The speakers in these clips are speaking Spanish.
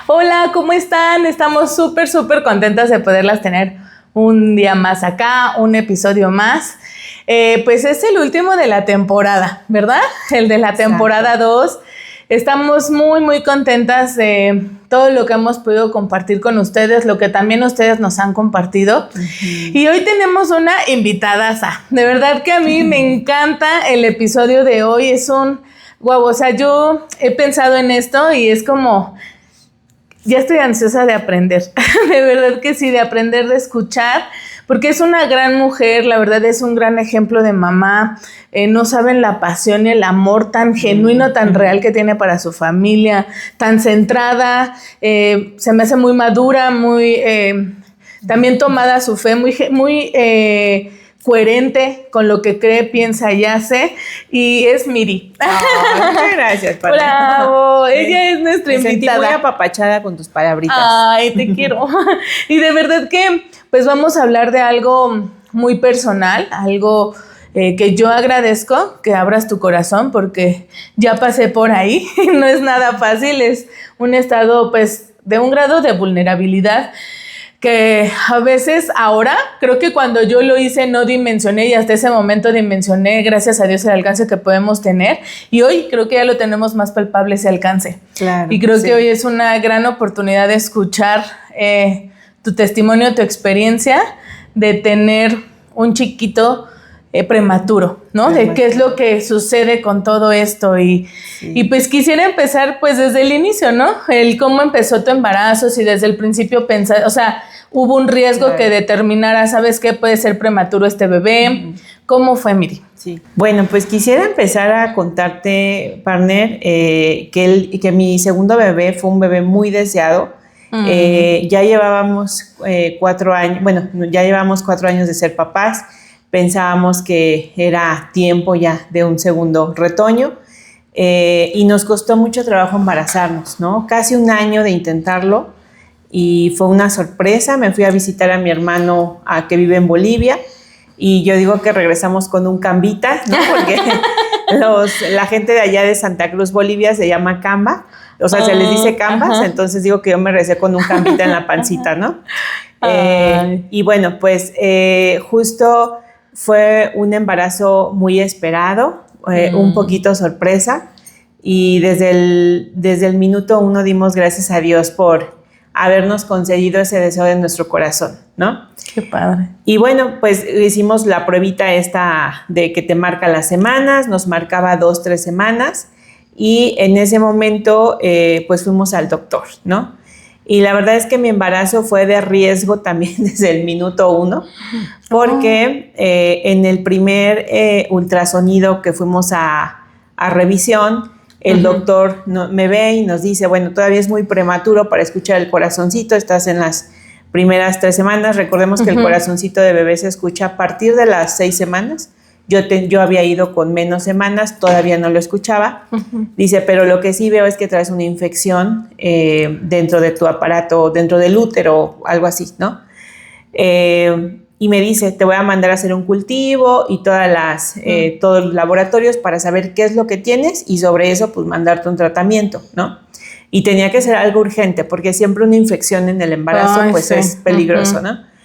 Hola, ¿cómo están? Estamos súper contentas de poderlas tener un día más acá, un episodio más. Pues es el último de la temporada, ¿verdad? El de la temporada 2. Estamos muy contentas de todo lo que hemos podido compartir con ustedes, lo que también ustedes nos han compartido. Y hoy tenemos una invitadaza. De verdad que a mí me encanta el episodio de hoy. Es un guau, o sea, yo he pensado en esto y es como... Ya estoy ansiosa de aprender, de verdad que sí, de aprender, de escuchar, porque es una gran mujer, la verdad es un gran ejemplo de mamá, no saben la pasión y el amor tan genuino, tan real que tiene para su familia, tan centrada, se me hace muy madura, muy también tomada a su fe, muy coherente con lo que cree, piensa y hace, y es Miri. Muchas gracias, Pati. Bravo, ella es nuestra invitada. Me sentí muy apapachada con tus palabritas. Ay, te quiero. Y de verdad que, pues vamos a hablar de algo muy personal, algo que yo agradezco que abras tu corazón porque ya pasé por ahí, no es nada fácil, es un estado, pues, de un grado de vulnerabilidad que a veces ahora, creo que cuando yo lo hice no dimensioné y hasta ese momento dimensioné, gracias a Dios, el alcance que podemos tener, y hoy creo que ya lo tenemos más palpable ese alcance. Claro, y creo que hoy es una gran oportunidad de escuchar tu testimonio, tu experiencia de tener un chiquito prematuro, ¿no? De qué es lo que sucede con todo esto y pues quisiera empezar pues desde el inicio, ¿no? El cómo empezó tu embarazo, si desde el principio pensar, o sea, hubo un riesgo que determinara, ¿sabes qué? Puede ser prematuro este bebé. ¿Cómo fue, Miri? Sí. Bueno, pues quisiera empezar a contarte, partner, que mi segundo bebé fue un bebé muy deseado. Ya llevábamos 4 años, bueno, ya llevamos 4 años de ser papás. Pensábamos que era tiempo ya de un segundo retoño y nos costó mucho trabajo embarazarnos, ¿no? Casi 1 año de intentarlo y fue una sorpresa. Me fui a visitar a mi hermano que vive en Bolivia y yo digo que regresamos con un cambita, ¿no? Porque la gente de allá de Santa Cruz, Bolivia, se llama camba, o sea, se les dice cambas, entonces digo que yo me regresé con un cambita en la pancita, ¿no? Y bueno, pues justo... Fue un embarazo muy esperado, un poquito sorpresa, y desde el minuto 1 dimos gracias a Dios por habernos concedido ese deseo de nuestro corazón, ¿no? Qué padre. Y bueno, pues hicimos la pruebita esta de que te marca las semanas, nos marcaba 2-3 semanas, y en ese momento pues fuimos al doctor, ¿no? Y la verdad es que mi embarazo fue de riesgo también desde el minuto 1, porque en el primer ultrasonido que fuimos a revisión, el doctor me ve y nos dice, bueno, todavía es muy prematuro para escuchar el corazoncito, estás en las primeras 3 semanas, recordemos que el corazoncito de bebé se escucha a partir de las 6 semanas, yo había ido con menos semanas, todavía no lo escuchaba. Dice, pero lo que sí veo es que traes una infección dentro de tu aparato, dentro del útero, algo así, ¿no? Y me dice, te voy a mandar a hacer un cultivo y todos los laboratorios para saber qué es lo que tienes y sobre eso, pues, mandarte un tratamiento, ¿no? Y tenía que ser algo urgente, porque siempre una infección en el embarazo, pues, es peligroso, ¿no?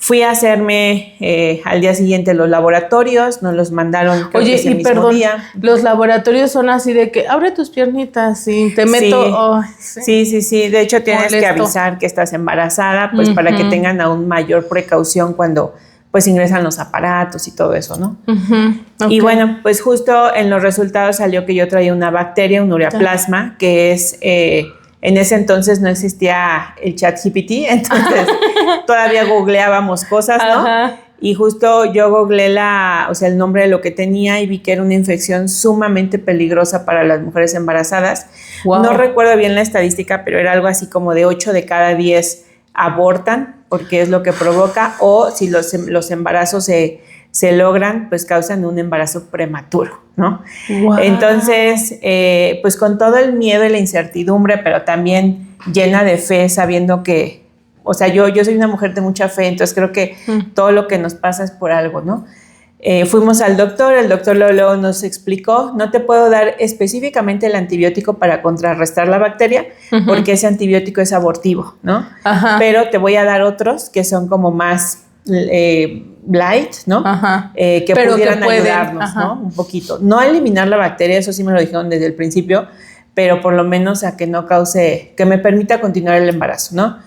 Fui a hacerme al día siguiente los laboratorios, nos los mandaron Oye, ese mismo día. Los laboratorios son así de que abre tus piernitas y te meto. Sí. De hecho, tienes que avisar que estás embarazada, pues para que tengan aún mayor precaución cuando pues ingresan los aparatos y todo eso, ¿no? Y bueno, pues justo en los resultados salió que yo traía una bacteria, un ureaplasma, que es... En ese entonces no existía el ChatGPT, entonces todavía googleábamos cosas, ¿no? Y justo yo googleé el nombre de lo que tenía y vi que era una infección sumamente peligrosa para las mujeres embarazadas. Wow. No recuerdo bien la estadística, pero era algo así como de 8 de cada 10 abortan, porque es lo que provoca, o si los embarazos se logran, pues causan un embarazo prematuro, ¿no? Wow. Entonces, pues con todo el miedo y la incertidumbre, pero también llena de fe, sabiendo que, o sea, yo soy una mujer de mucha fe, entonces creo que todo lo que nos pasa es por algo, ¿no? Fuimos al doctor, el doctor luego nos explicó, no te puedo dar específicamente el antibiótico para contrarrestar la bacteria, porque ese antibiótico es abortivo, ¿no? Ajá. Pero te voy a dar otros que son como más light, ¿no? Que pero pudieran que ayudarnos, ¿no? Un poquito. No a eliminar la bacteria, eso sí me lo dijeron desde el principio, pero por lo menos a que no cause, que me permita continuar el embarazo, ¿no?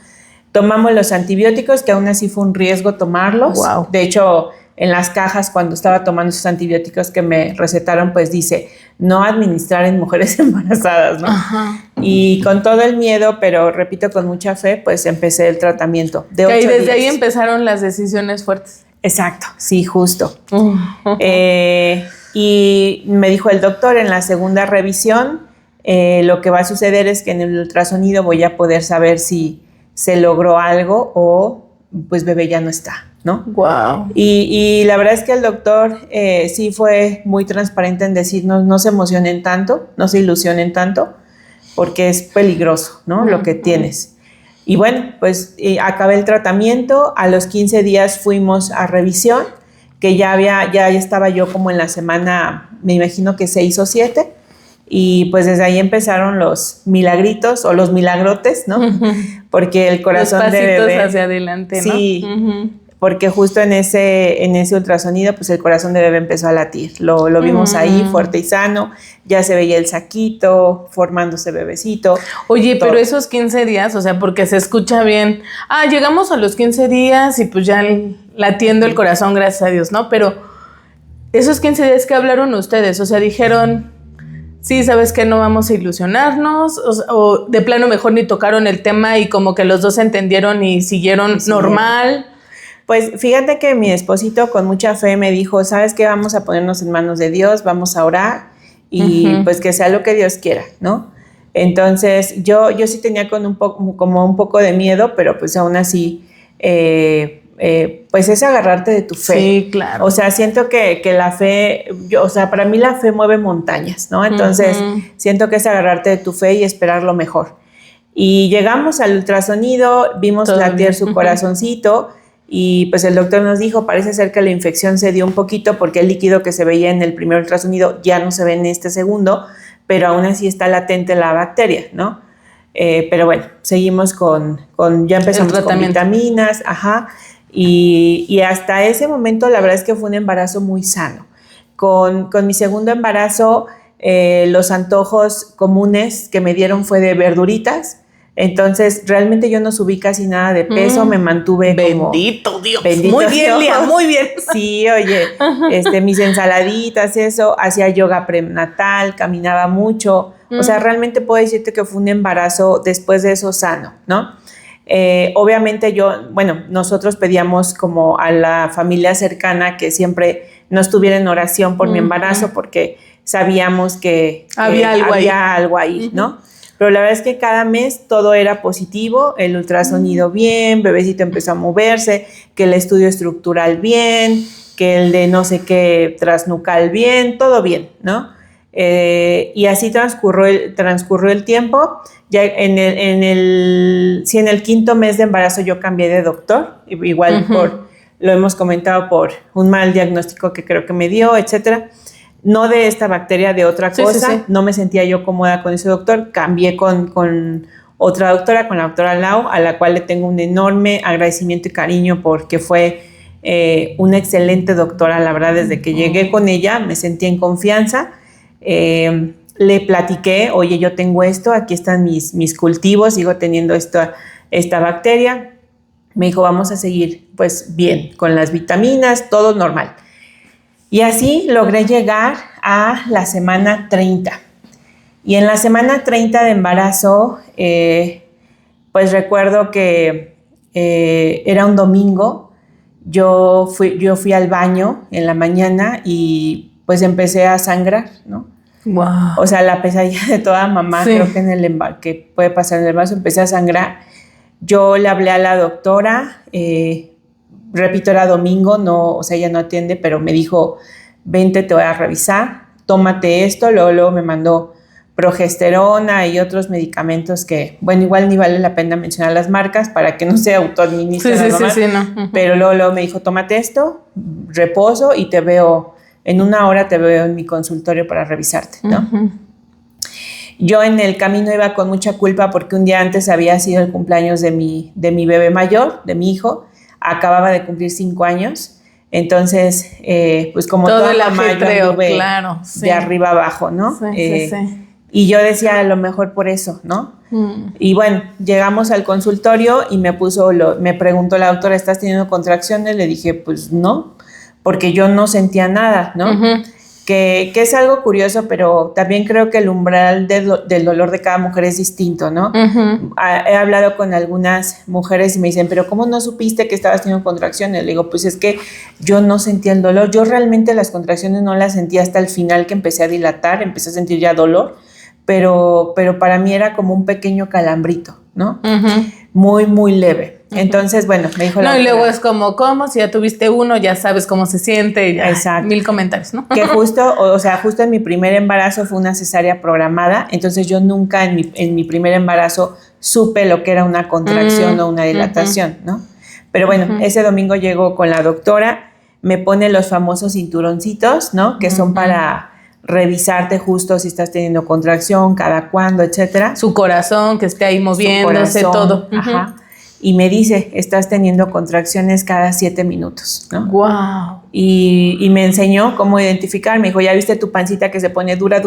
Tomamos los antibióticos, que aún así fue un riesgo tomarlos. Wow. De hecho, en las cajas, cuando estaba tomando esos antibióticos que me recetaron, pues dice, no administrar en mujeres embarazadas, ¿no? Ajá. Y con todo el miedo, pero repito, con mucha fe, pues empecé el tratamiento de 8 días. Y desde ahí empezaron las decisiones fuertes. Exacto, sí, justo. Y me dijo el doctor en la segunda revisión, lo que va a suceder es que en el ultrasonido voy a poder saber si se logró algo o pues bebé ya no está, ¿no? Wow. Y la verdad es que el doctor sí fue muy transparente en decirnos no se emocionen tanto, no se ilusionen tanto, porque es peligroso, ¿no? Lo que tienes. Y bueno, pues acabé el tratamiento, a los 15 días fuimos a revisión, que ya estaba yo como en la semana, me imagino que 6 o 7, y pues desde ahí empezaron los milagritos o los milagrotes, ¿no? Porque el corazón los pasitos de bebé hacia adelante, ¿no? Sí, porque justo en ese ultrasonido, pues el corazón de bebé empezó a latir. Lo vimos ahí, fuerte y sano, ya se veía el saquito, formándose bebecito. Oye, todo. Pero esos 15 días, o sea, porque se escucha bien, llegamos a los 15 días y pues ya latiendo el corazón, gracias a Dios, ¿no? Pero esos 15 días que hablaron ustedes, o sea, dijeron, sí, ¿sabes qué? No vamos a ilusionarnos, o de plano mejor ni tocaron el tema y como que los dos entendieron y siguieron normal. Pues fíjate que mi esposito con mucha fe me dijo, ¿sabes qué? Vamos a ponernos en manos de Dios, vamos a orar y pues que sea lo que Dios quiera, ¿no? Entonces yo sí tenía como un poco de miedo, pero pues aún así pues es agarrarte de tu fe. Sí, claro. O sea, siento que la fe, para mí la fe mueve montañas, ¿no? Entonces siento que es agarrarte de tu fe y esperar lo mejor. Y llegamos al ultrasonido, vimos latir su corazoncito y pues el doctor nos dijo, parece ser que la infección se dio un poquito porque el líquido que se veía en el primer ultrasonido ya no se ve en este segundo, pero aún así está latente la bacteria, ¿no? Pero bueno, seguimos ya empezamos con vitaminas, y hasta ese momento la verdad es que fue un embarazo muy sano. Con mi segundo embarazo, los antojos comunes que me dieron fue de verduritas. Entonces, realmente yo no subí casi nada de peso, me mantuve bendito Dios. Bendito muy bien, Dios. Lía, muy bien. Sí, oye, mis ensaladitas, eso, hacía yoga prenatal, caminaba mucho. O sea, realmente puedo decirte que fue un embarazo después de eso sano, ¿no? Obviamente nosotros pedíamos como a la familia cercana que siempre nos tuviera en oración por mi embarazo porque sabíamos que había algo ahí, ¿no? Pero la verdad es que cada mes todo era positivo, el ultrasonido bien, bebecito empezó a moverse, que el estudio estructural bien, que el de no sé qué transnucal bien, todo bien, ¿no? Y así transcurrió el tiempo. Ya en el quinto mes de embarazo yo cambié de doctor, igual lo hemos comentado por un mal diagnóstico que creo que me dio, etcétera. No de esta bacteria, de otra cosa. Sí. No me sentía yo cómoda con ese doctor. Cambié con otra doctora, con la doctora Lau, a la cual le tengo un enorme agradecimiento y cariño porque fue una excelente doctora. La verdad, desde que llegué con ella me sentí en confianza. Le platiqué, oye, yo tengo esto, aquí están mis cultivos, sigo teniendo esta bacteria. Me dijo, vamos a seguir pues bien, con las vitaminas, todo normal. Y así logré llegar a la semana 30. Y en la semana 30 de embarazo, pues recuerdo que era un domingo, yo fui al baño en la mañana y pues empecé a sangrar, ¿no? Wow. O sea, la pesadilla de toda mamá, sí. Creo que que puede pasar en el embarazo, empecé a sangrar. Yo le hablé a la doctora, repito, era domingo, no, o sea, ella no atiende, pero me dijo, vente, te voy a revisar, tómate esto, luego me mandó progesterona y otros medicamentos que, bueno, igual ni vale la pena mencionar las marcas para que no se autoadministren. Sí, no. Pero luego me dijo, tómate esto, reposo y te veo, en 1 hora te veo en mi consultorio para revisarte, ¿no? Yo en el camino iba con mucha culpa porque un día antes había sido el cumpleaños de mi bebé mayor, de mi hijo, acababa de cumplir 5 años, entonces, pues como todo toda el mamá, ajetreo, yo anduve claro, de arriba abajo, ¿no? Sí. Y yo decía, a lo mejor por eso, ¿no? Y bueno, llegamos al consultorio y me preguntó la doctora, ¿estás teniendo contracciones? Le dije, pues no, porque yo no sentía nada, ¿no? Que es algo curioso, pero también creo que el umbral del dolor de cada mujer es distinto, ¿no? He hablado con algunas mujeres y me dicen, pero ¿cómo no supiste que estabas teniendo contracciones? Le digo, pues es que yo no sentía el dolor. Yo realmente las contracciones no las sentía hasta el final, que empecé a dilatar, empecé a sentir ya dolor, pero para mí era como un pequeño calambrito, ¿no? Muy, muy leve. Entonces, bueno, me dijo y luego es como, ¿cómo? Si ya tuviste uno, ya sabes cómo se siente. Ya, exacto. 1000 comentarios, ¿no? Que justo en mi primer embarazo fue una cesárea programada, entonces yo nunca en mi primer embarazo supe lo que era una contracción o una dilatación, ¿no? Pero bueno, ese domingo llegó con la doctora, me pone los famosos cinturoncitos, ¿no? Que son para revisarte justo si estás teniendo contracción, cada cuándo, etcétera. Su corazón, que esté ahí moviéndose, todo. Ajá. Y me dice, estás teniendo contracciones cada 7 minutos, ¿no? Wow. Y me enseñó cómo identificar. Me dijo, ¿ya viste tu pancita que se pone dura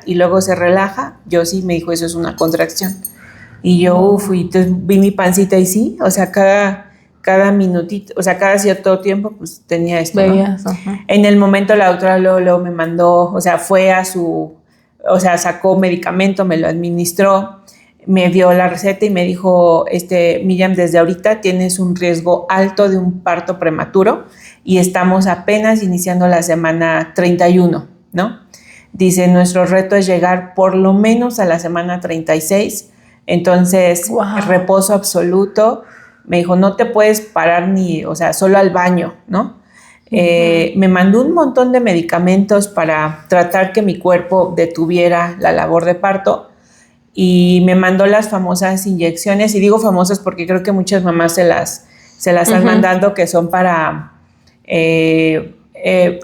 y luego se relaja? Yo sí, me dijo, eso es una contracción. Y yo, y entonces vi mi pancita y sí, o sea, cada minutito, o sea, cada cierto tiempo, pues tenía esto, veías, ¿no? Ajá. En el momento la doctora luego me mandó, o sea, sacó medicamento, me lo administró, me dio la receta y me dijo, Miriam, desde ahorita tienes un riesgo alto de un parto prematuro y estamos apenas iniciando la semana 31, ¿no? Dice, nuestro reto es llegar por lo menos a la semana 36, entonces, reposo absoluto. Me dijo, no te puedes parar solo al baño, ¿no? Me mandó un montón de medicamentos para tratar que mi cuerpo detuviera la labor de parto y me mandó las famosas inyecciones, y digo famosas porque creo que muchas mamás se las han mandado, que son para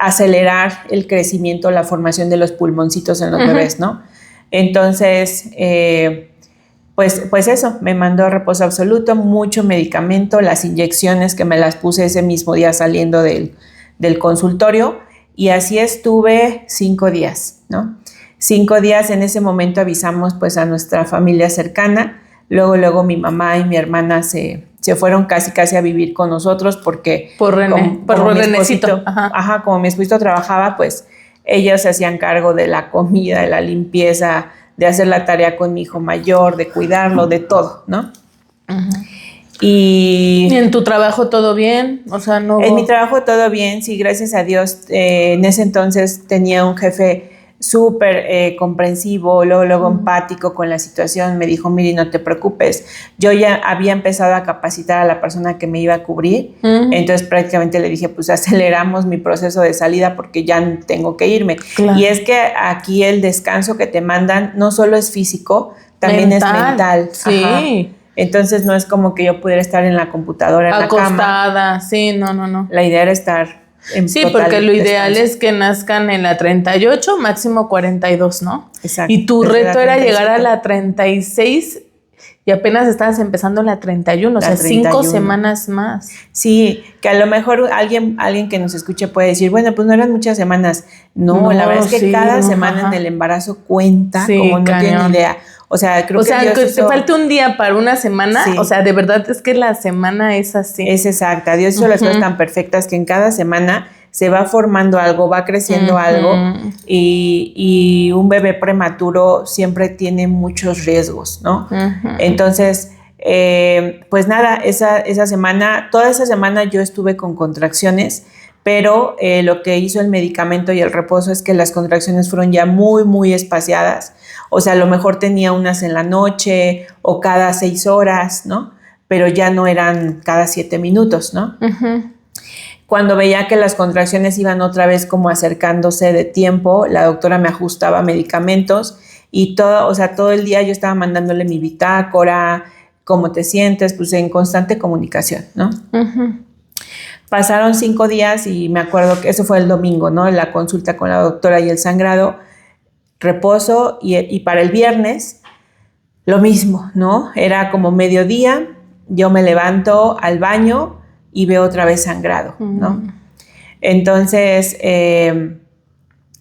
acelerar el crecimiento, la formación de los pulmoncitos en los bebés, ¿no? Entonces, pues eso, me mandó reposo absoluto, mucho medicamento, las inyecciones que me las puse ese mismo día saliendo del consultorio, y así estuve 5 días, ¿no? 5 días, en ese momento avisamos pues a nuestra familia cercana, luego mi mamá y mi hermana se fueron casi a vivir con nosotros porque por Renecito, como mi esposo trabajaba, pues ellos se hacían cargo de la comida, de la limpieza, de hacer la tarea con mi hijo mayor, de cuidarlo, de todo, ¿no? ¿Y en tu trabajo todo bien? O sea, no. En mi trabajo todo bien, sí, gracias a Dios. En ese entonces tenía un jefe súper comprensivo, luego empático con la situación. Me dijo, Miri, no te preocupes. Yo ya había empezado a capacitar a la persona que me iba a cubrir. Entonces prácticamente le dije, pues aceleramos mi proceso de salida porque ya tengo que irme. Claro. Y es que aquí el descanso que te mandan no solo es físico, también es mental. Sí. Ajá. Entonces no es como que yo pudiera estar en la computadora, en acostada, la cama. Acostada, sí, no. La idea era estar en sí, porque lo ideal es que nazcan en la 38, máximo 42, ¿no? Exacto. Y tu reto era llegar a la 36 y apenas estabas empezando la 31, o sea, 5 semanas más. Sí, que a lo mejor alguien que nos escuche puede decir, bueno, pues no eran muchas semanas. No, la verdad es que cada semana en el embarazo cuenta, como no tienen idea. O sea, creo que Dios te falte un día para una semana, o sea, de verdad es que la semana es así. Es exacta. Dios hizo las cosas tan perfectas que en cada semana se va formando algo, va creciendo algo, y un bebé prematuro siempre tiene muchos riesgos, ¿no? Entonces, pues nada, toda esa semana yo estuve con contracciones, pero lo que hizo el medicamento y el reposo es que las contracciones fueron ya muy, muy espaciadas. O sea, a lo mejor tenía unas en la noche o cada 6 horas, ¿no? Pero ya no eran cada 7 minutos, ¿no? Cuando veía que las contracciones iban otra vez como acercándose de tiempo, la doctora me ajustaba medicamentos y todo, o sea, todo el día yo estaba mandándole mi bitácora, cómo te sientes, pues en constante comunicación, ¿no? Uh-huh. Pasaron 5 días y me acuerdo que eso fue el domingo, ¿no? La consulta con la doctora y el sangrado, reposo y para el viernes lo mismo, ¿no? Era como mediodía, yo me levanto al baño y veo otra vez sangrado, ¿no? Entonces,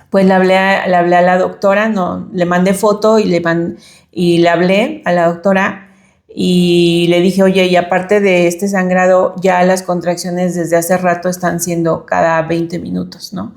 pues le hablé a la doctora, no, le mandé foto y le hablé a la doctora y le dije, oye, y aparte de este sangrado, ya las contracciones desde hace rato están siendo cada 20 minutos, ¿no?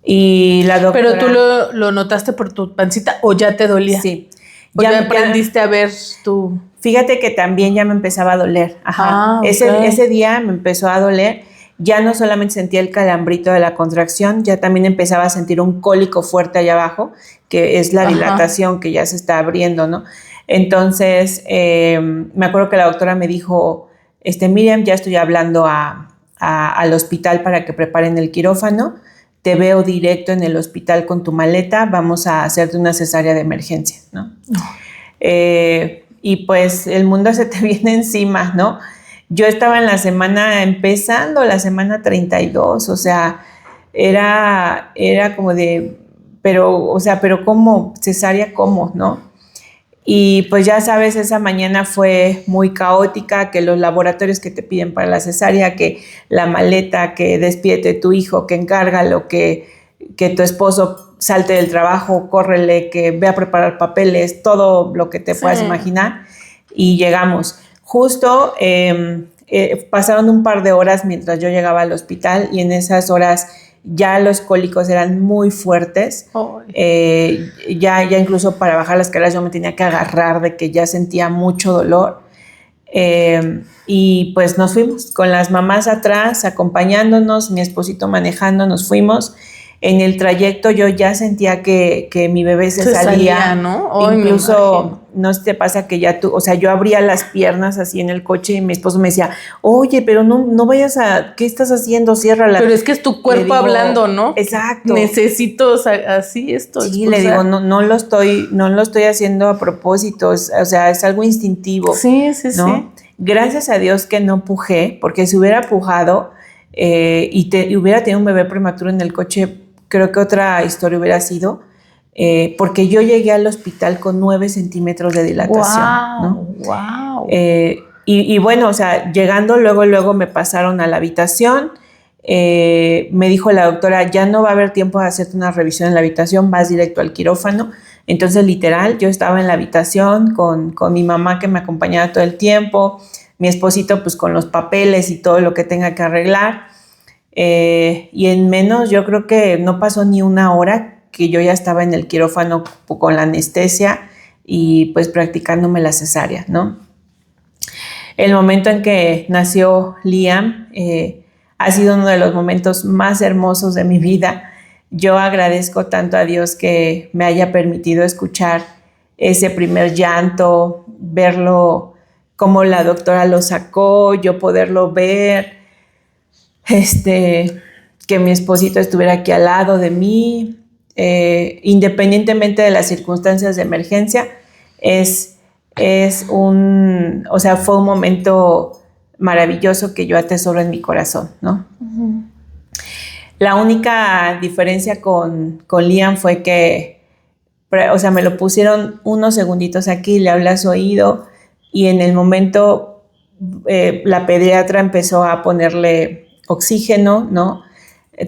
Y la doctora... ¿Pero tú lo notaste por tu pancita o ya te dolía? Sí. ¿O ya aprendiste a ver tu...? Fíjate que también ya me empezaba a doler. Ajá. Okay. Ese día me empezó a doler. Ya no solamente sentía el calambrito de la contracción, ya también empezaba a sentir un cólico fuerte allá abajo, que es la dilatación que ya se está abriendo, ¿no? Entonces, me acuerdo que la doctora me dijo, Miriam, ya estoy hablando al hospital para que preparen el quirófano, te veo directo en el hospital con tu maleta, vamos a hacerte una cesárea de emergencia, ¿no? Y pues el mundo se te viene encima, ¿no? Yo estaba empezando la semana 32, o sea, era como de, pero ¿cómo? Cesárea, ¿cómo? ¿No? Y pues ya sabes, esa mañana fue muy caótica, que los laboratorios que te piden para la cesárea, que la maleta, que despídete tu hijo, que encárgalo, que tu esposo salte del trabajo, córrele, que ve a preparar papeles, todo lo que te puedas imaginar. Y llegamos. Justo pasaron un par de horas mientras yo llegaba al hospital y en esas horas ya los cólicos eran muy fuertes. Ya incluso para bajar las escaleras yo me tenía que agarrar de que ya sentía mucho dolor. Y pues nos fuimos con las mamás atrás acompañándonos, mi esposito manejando, nos fuimos. En el trayecto yo ya sentía que mi bebé se salía, ¿no? Incluso no te pasa que ya o sea, yo abría las piernas así en el coche y mi esposo me decía, oye, pero no vayas ¿qué estás haciendo? Ciérrala. Pero es que es tu cuerpo hablando, ¿no? Exacto. Necesito así esto. Sí, le digo, no lo estoy haciendo a propósito, o sea, es algo instintivo. Sí, ¿no? sí. Gracias a Dios que no pujé, porque si hubiera pujado y hubiera tenido un bebé prematuro en el coche, creo que otra historia hubiera sido, porque yo llegué al hospital con 9 centímetros de dilatación. ¡Wow! ¿No? ¡Wow! Y bueno, o sea, llegando luego me pasaron a la habitación, me dijo la doctora, ya no va a haber tiempo de hacerte una revisión en la habitación, vas directo al quirófano. Entonces, literal, yo estaba en la habitación con mi mamá que me acompañaba todo el tiempo, mi esposito pues con los papeles y todo lo que tenga que arreglar. Y en menos, yo creo que no pasó ni una hora que yo ya estaba en el quirófano con la anestesia y pues practicándome la cesárea, ¿no? El momento en que nació Liam ha sido uno de los momentos más hermosos de mi vida. Yo agradezco tanto a Dios que me haya permitido escuchar ese primer llanto, verlo, cómo la doctora lo sacó, yo poderlo ver, que mi esposito estuviera aquí al lado de mí, independientemente de las circunstancias de emergencia, o sea, fue un momento maravilloso que yo atesoro en mi corazón, ¿no? Uh-huh. La única diferencia con Liam fue que, o sea, me lo pusieron unos segunditos aquí, le hablé a su oído y en el momento la pediatra empezó a ponerle oxígeno, ¿no?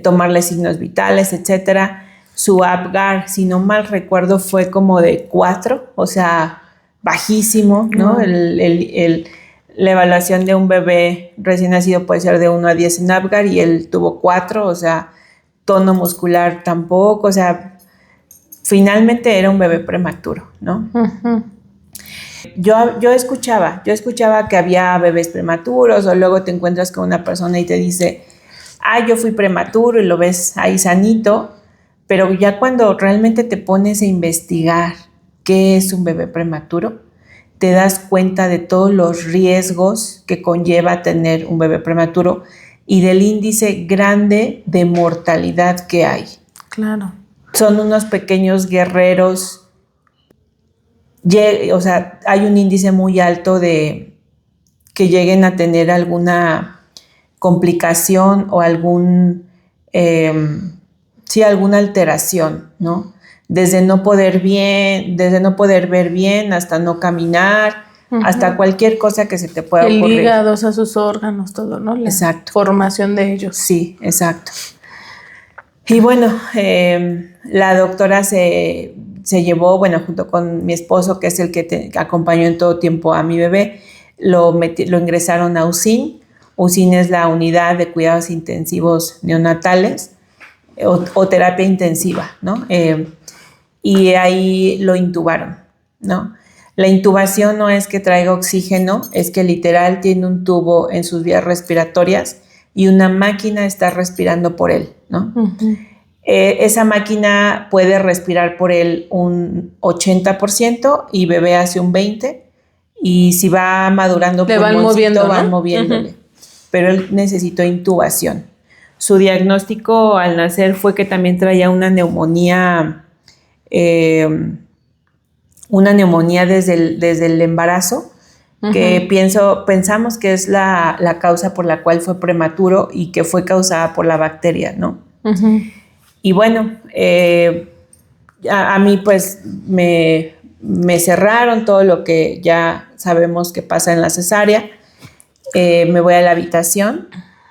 Tomarle signos vitales, etcétera. Su Apgar, si no mal recuerdo, fue como de 4, o sea, bajísimo, ¿no? La evaluación de un bebé recién nacido puede ser de 1 a 10 en Apgar y él tuvo 4, o sea, tono muscular tampoco, o sea, finalmente era un bebé prematuro, ¿no? Uh-huh. Yo escuchaba que había bebés prematuros o luego te encuentras con una persona y te dice, yo fui prematuro y lo ves ahí sanito, pero ya cuando realmente te pones a investigar qué es un bebé prematuro, te das cuenta de todos los riesgos que conlleva tener un bebé prematuro y del índice grande de mortalidad que hay. Claro. Son unos pequeños guerreros o sea, hay un índice muy alto de que lleguen a tener alguna complicación o alguna alteración, ¿no? Desde no poder ver bien hasta no caminar, hasta cualquier cosa que se te pueda ocurrir. El hígado, o sea, sus órganos, todo, ¿no? La exacto. Formación de ellos. Sí, exacto. Y bueno, la doctora se llevó, bueno, junto con mi esposo, que es el que acompañó en todo tiempo a mi bebé, lo ingresaron a USIN. USIN es la unidad de cuidados intensivos neonatales o terapia intensiva, ¿no? Y ahí lo intubaron, ¿no? La intubación no es que traiga oxígeno, es que literal tiene un tubo en sus vías respiratorias y una máquina está respirando por él, ¿no? Uh-huh. Esa máquina puede respirar por él un 80% y bebé hace un 20%, y si va madurando le van moviendo, ¿no? van moviéndole. Uh-huh. Pero él necesitó intubación. Su diagnóstico al nacer fue que también traía una neumonía desde el embarazo, uh-huh, que pensamos que es la causa por la cual fue prematuro y que fue causada por la bacteria, ¿no? Uh-huh. Y bueno, a mí pues me cerraron todo lo que ya sabemos que pasa en la cesárea. Me voy a la habitación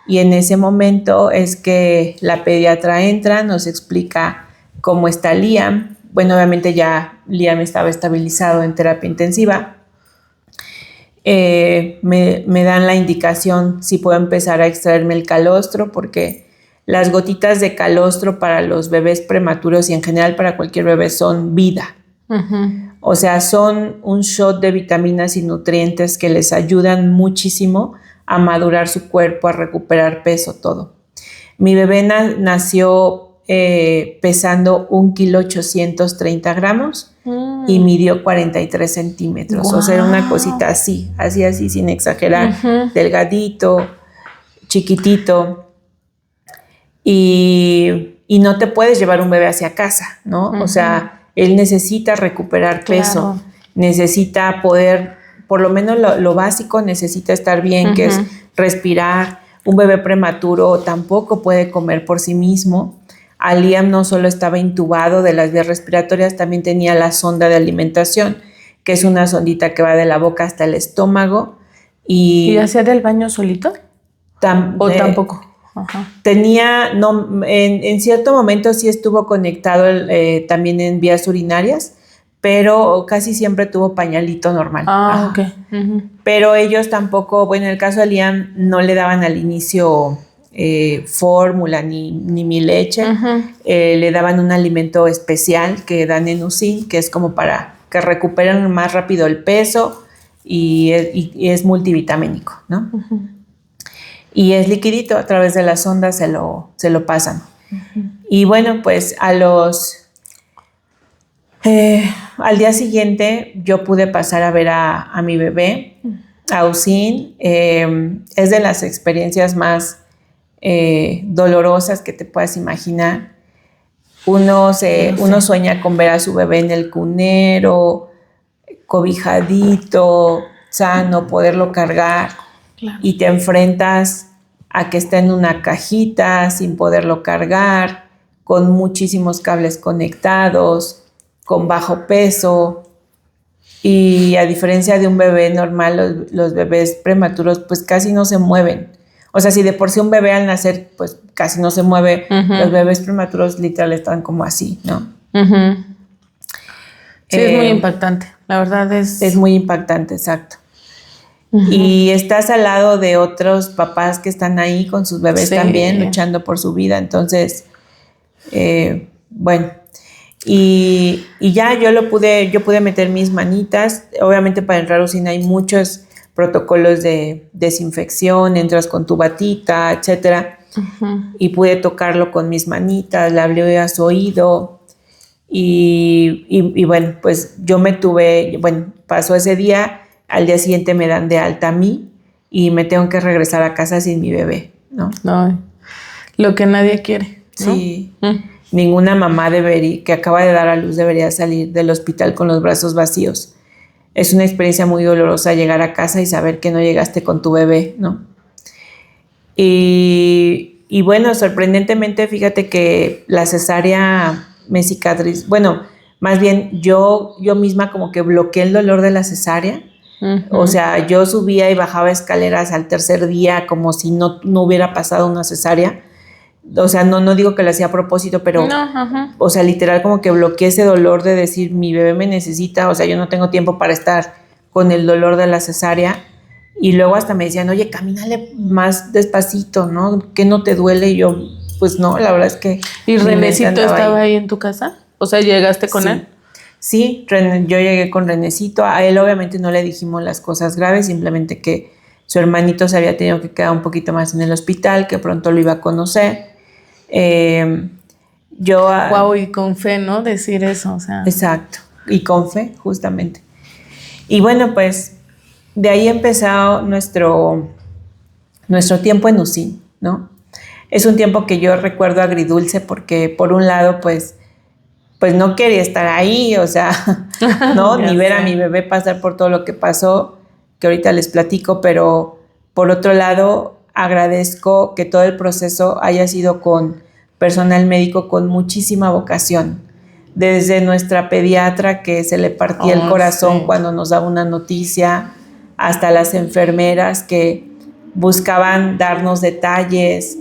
y en ese momento es que la pediatra entra, nos explica cómo está Liam. Bueno, obviamente ya Liam estaba estabilizado en terapia intensiva. Me dan la indicación si puedo empezar a extraerme el calostro, porque las gotitas de calostro para los bebés prematuros y en general para cualquier bebé son vida. Uh-huh. O sea, son un shot de vitaminas y nutrientes que les ayudan muchísimo a madurar su cuerpo, a recuperar peso, todo. Mi bebé nació pesando 1,830 kilogramos y midió 43 centímetros. Wow. O sea, era una cosita así, sin exagerar, uh-huh, delgadito, chiquitito. Y no te puedes llevar un bebé hacia casa, ¿no? Uh-huh. O sea, él necesita recuperar peso, claro, necesita poder, por lo menos lo básico, necesita estar bien, uh-huh, que es respirar. Un bebé prematuro tampoco puede comer por sí mismo. A Liam no solo estaba intubado de las vías respiratorias, también tenía la sonda de alimentación, que es una sondita que va de la boca hasta el estómago. ¿Y hacía del baño solito? ¿O tampoco? Ajá. En cierto momento sí estuvo conectado también en vías urinarias, pero casi siempre tuvo pañalito normal. Ah, ok. Uh-huh. Pero ellos tampoco, bueno, en el caso de Liam no le daban al inicio fórmula ni mi leche, uh-huh, le daban un alimento especial que dan en USIN, que es como para que recuperen más rápido el peso y es multivitamínico, ¿no? Uh-huh. Y es liquidito, a través de la sonda se lo pasan. Uh-huh. Y bueno, pues al día siguiente yo pude pasar a ver a mi bebé, a USIN. Es de las experiencias más dolorosas que te puedas imaginar. Uno sueña con ver a su bebé en el cunero, cobijadito, sano, poderlo cargar. Claro. Y te enfrentas a que está en una cajita sin poderlo cargar, con muchísimos cables conectados, con bajo peso. Y a diferencia de un bebé normal, los bebés prematuros pues casi no se mueven. O sea, si de por sí un bebé al nacer pues casi no se mueve, uh-huh, los bebés prematuros literal están como así, ¿no? Uh-huh. Sí, es muy impactante, la verdad es muy impactante, exacto. Uh-huh. Y estás al lado de otros papás que están ahí con sus bebés, sí, también luchando por su vida. Entonces, bueno, y ya yo pude meter mis manitas. Obviamente para entrar a USIN hay muchos protocolos de desinfección, entras con tu batita, etcétera. Uh-huh. Y pude tocarlo con mis manitas, le hablé a su oído. Y bueno, pues pasó ese día. Al día siguiente me dan de alta a mí y me tengo que regresar a casa sin mi bebé, ¿no? No, lo que nadie quiere, ¿no? Sí. Ninguna mamá que acaba de dar a luz debería salir del hospital con los brazos vacíos. Es una experiencia muy dolorosa llegar a casa y saber que no llegaste con tu bebé, ¿no? Y bueno, sorprendentemente, fíjate que la cesárea me cicatrizó. Bueno, más bien yo misma como que bloqueé el dolor de la cesárea. O sea, yo subía y bajaba escaleras al tercer día como si no hubiera pasado una cesárea. O sea, no digo que lo hacía a propósito, pero, o sea, literal como que bloqueé ese dolor de decir, mi bebé me necesita, o sea, yo no tengo tiempo para estar con el dolor de la cesárea. Y luego hasta me decían, oye, camínale más despacito, ¿no? ¿Que no te duele? Y yo, pues no, la verdad es que... ¿Y Renecito estaba ahí en tu casa? O sea, ¿llegaste con él? Sí, yo llegué con Renecito. A él obviamente no le dijimos las cosas graves, simplemente que su hermanito se había tenido que quedar un poquito más en el hospital, que pronto lo iba a conocer. Wow, y con fe, ¿no? Decir eso, o sea. Exacto, y con fe, justamente. Y bueno, pues de ahí empezó nuestro tiempo en UCI, ¿no? Es un tiempo que yo recuerdo agridulce porque por un lado, pues no quería estar ahí, o sea, ¿no? Ni ver a mi bebé pasar por todo lo que pasó, que ahorita les platico, pero por otro lado, agradezco que todo el proceso haya sido con personal médico con muchísima vocación. Desde nuestra pediatra que se le partía el corazón cuando nos daba una noticia, hasta las enfermeras que buscaban darnos detalles.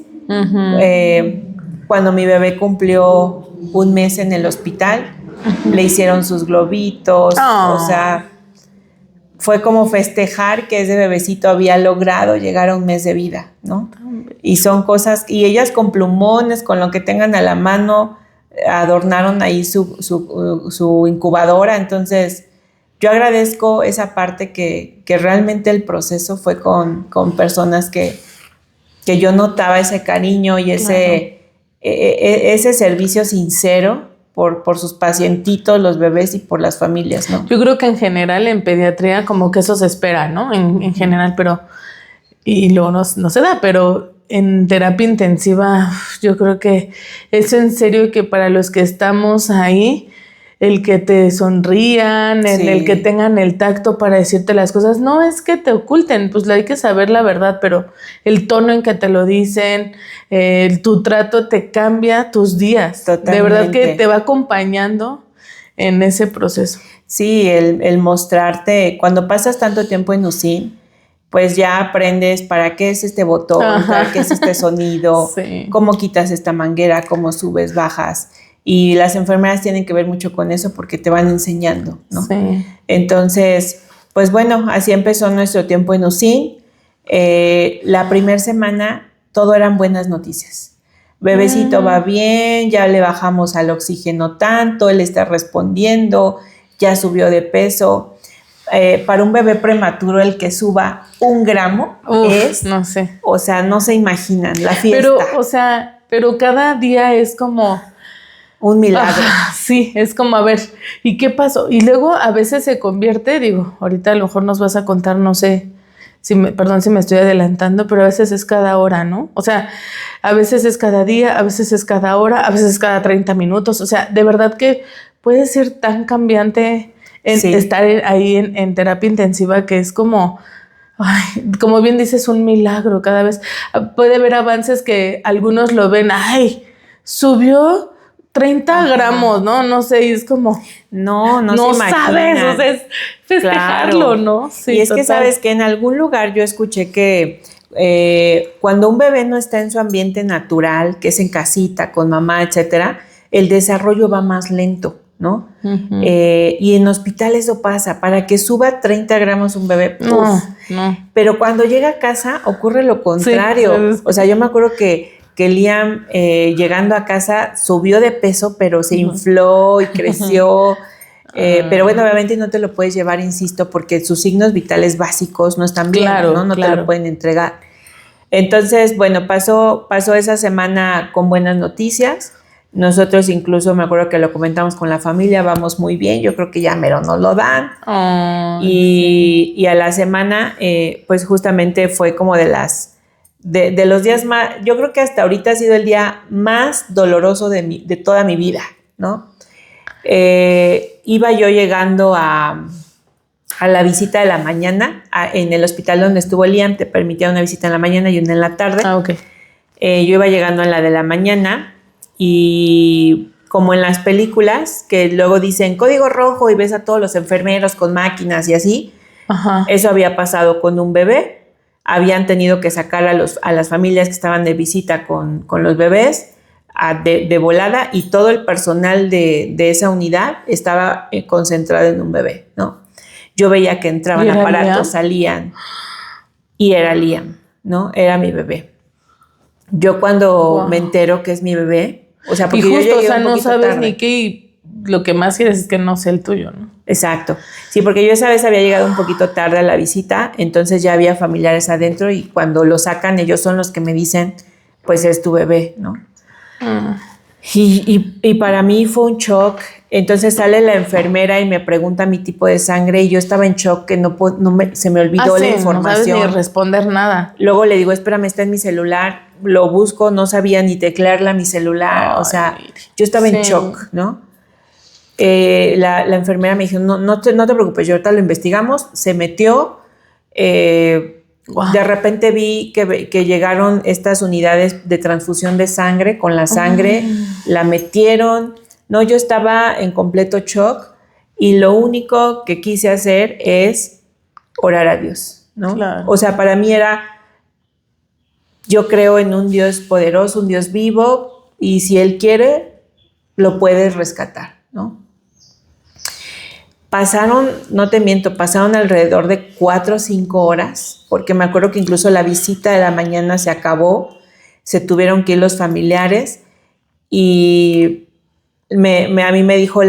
Cuando mi bebé cumplió 1 mes en el hospital, le hicieron sus globitos, o sea, fue como festejar que ese bebecito había logrado llegar a 1 mes de vida, ¿no? Y son cosas, y ellas con plumones, con lo que tengan a la mano, adornaron ahí su incubadora. Entonces yo agradezco esa parte que realmente el proceso fue con personas que yo notaba ese cariño y ese servicio sincero por sus pacientitos, los bebés y por las familias, ¿no? Yo creo que en general en pediatría como que eso se espera, ¿no? En general, pero y luego no se da, pero en terapia intensiva yo creo que es en serio que para los que estamos ahí, el que te sonrían, el que tengan el tacto para decirte las cosas, no es que te oculten, pues hay que saber la verdad, pero el tono en que te lo dicen, tu trato te cambia tus días. Totalmente. De verdad que te va acompañando en ese proceso. Sí, el mostrarte, cuando pasas tanto tiempo en UCI, pues ya aprendes para qué es este botón, para qué es este sonido, cómo quitas esta manguera, cómo subes, bajas. Y las enfermeras tienen que ver mucho con eso porque te van enseñando, ¿no? Sí. Entonces, pues bueno, así empezó nuestro tiempo en UCI. La primera semana todo eran buenas noticias. Bebecito va bien, ya le bajamos al oxígeno tanto, él está respondiendo, ya subió de peso. Para un bebé prematuro el que suba 1 gramo es, no sé. O sea, no se imaginan la fiesta. Pero, o sea, cada día es como... un milagro. Sí, es como, a ver, ¿y qué pasó? Y luego a veces se convierte, digo, ahorita a lo mejor nos vas a contar, no sé, perdón si me estoy adelantando, pero a veces es cada hora, ¿no? O sea, a veces es cada día, a veces es cada hora, a veces es cada 30 minutos. O sea, de verdad que puede ser tan cambiante estar ahí en terapia intensiva que es como... Ay, como bien dices, un milagro cada vez. Puede haber avances que algunos lo ven, ay, subió 30 gramos, ¿no? No sé, es como... No se sabes, o sea, es festejarlo, claro. ¿no? Sí, y es total. Que sabes que en algún lugar yo escuché que cuando un bebé no está en su ambiente natural, que es en casita, con mamá, etcétera, el desarrollo va más lento, ¿no? Y en hospital eso pasa, para que suba 30 gramos un bebé, no. Pero cuando llega a casa ocurre lo contrario. Sí. O sea, yo me acuerdo que Liam llegando a casa subió de peso, pero se infló y creció. Pero bueno, obviamente no te lo puedes llevar, insisto, porque sus signos vitales básicos no están bien, ¿no? No te lo pueden entregar. Entonces, bueno, pasó esa semana con buenas noticias. Nosotros incluso me acuerdo que lo comentamos con la familia, vamos muy bien, yo creo que ya mero nos lo dan. Y a la semana, pues justamente fue como de de los días más, yo creo que hasta ahorita ha sido el día más doloroso de toda mi vida, ¿no? Iba yo llegando a la visita de la mañana, en el hospital donde estuvo Liam, te permitía una visita en la mañana y una en la tarde. Ah, ok. Yo iba llegando en la de la mañana y como en las películas que luego dicen código rojo y ves a todos los enfermeros con máquinas y así, Ajá. eso había pasado con un bebé. Habían tenido que sacar a las familias que estaban de visita con los bebés de volada y todo el personal de esa unidad estaba concentrado en un bebé, ¿no? Yo veía que entraban aparatos, Liam? salían y era Liam, ¿no? Era mi bebé. Yo cuando Wow. me entero que es mi bebé, o sea, Y porque yo justo, llegué o sea, un no poquito sabes tarde. ni qué y lo que más quieres es que no sea el tuyo, ¿no? Exacto. Sí, porque yo esa vez había llegado un poquito tarde a la visita, entonces ya había familiares adentro y cuando lo sacan ellos son los que me dicen, pues es tu bebé, ¿no? Y para mí fue un shock. Entonces sale la enfermera y me pregunta mi tipo de sangre y yo estaba en shock que se me olvidó la información. No sabes ni responder nada. Luego le digo, espérame, está en mi celular. Lo busco, no sabía ni teclearla a mi celular. Ay, o sea, yo estaba en shock, ¿no? La enfermera me dijo, no te preocupes, yo ahorita lo investigamos. Se metió. Wow. De repente vi que llegaron estas unidades de transfusión de sangre con la sangre, la metieron. No, yo estaba en completo shock y lo único que quise hacer es orar a Dios, ¿no? Claro. O sea, para mí era, yo creo en un Dios poderoso, un Dios vivo y si Él quiere, lo puede rescatar, ¿no? Pasaron, no te miento, pasaron alrededor de 4 o 5 horas, porque me acuerdo que incluso la visita de la mañana se acabó, se tuvieron que ir los familiares y a mí me dijo,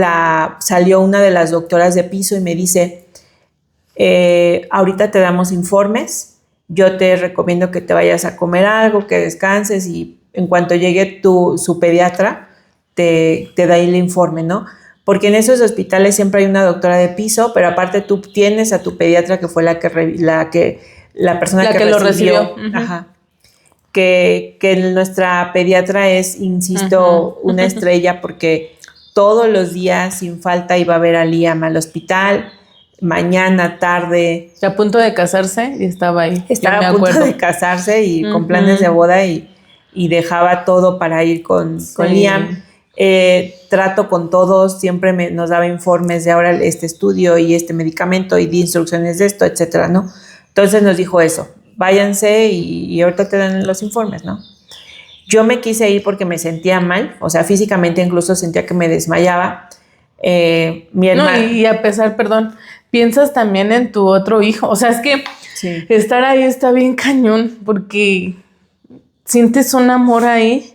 salió una de las doctoras de piso y me dice, ahorita te damos informes, yo te recomiendo que te vayas a comer algo, que descanses y en cuanto llegue su pediatra, te da el informe, ¿no? Porque en esos hospitales siempre hay una doctora de piso, pero aparte tú tienes a tu pediatra que fue la persona que lo recibió. Ajá. Que nuestra pediatra es, insisto, una estrella porque todos los días sin falta iba a ver a Liam al hospital, mañana, tarde. A punto de casarse y estaba ahí. Estaba a punto de casarse y con planes de boda y dejaba todo para ir con Liam. Trato con todos, siempre nos daba informes de ahora este estudio y este medicamento y de instrucciones de esto, etcétera, ¿no? Entonces nos dijo eso, váyanse y ahorita te dan los informes, ¿no? Yo me quise ir porque me sentía mal, o sea, físicamente incluso sentía que me desmayaba. Mi hermana... No, y a pesar, perdón, piensas también en tu otro hijo, o sea, es que estar ahí está bien cañón porque sientes un amor ahí,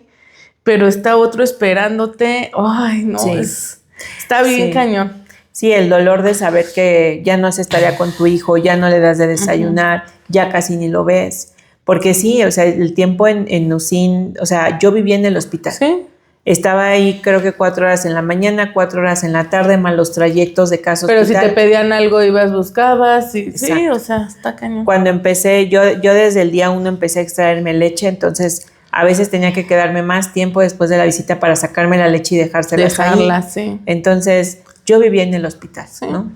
pero está otro esperándote. Ay, no, está bien cañón. Sí, el dolor de saber que ya no haces tarea con tu hijo, ya no le das de desayunar, ya casi ni lo ves. Porque sí, o sea, el tiempo en USIN, o sea, yo vivía en el hospital. Sí. Estaba ahí creo que 4 horas en la mañana, 4 horas en la tarde, más los trayectos de casa Pero hospital. si te pedían algo, ibas, buscabas. Sí, o sea, está cañón. Cuando empecé, yo desde el día 1 empecé a extraerme leche, entonces a veces tenía que quedarme más tiempo después de la visita para sacarme la leche y dejarla ahí. Sí. Entonces, yo vivía en el hospital, ¿no?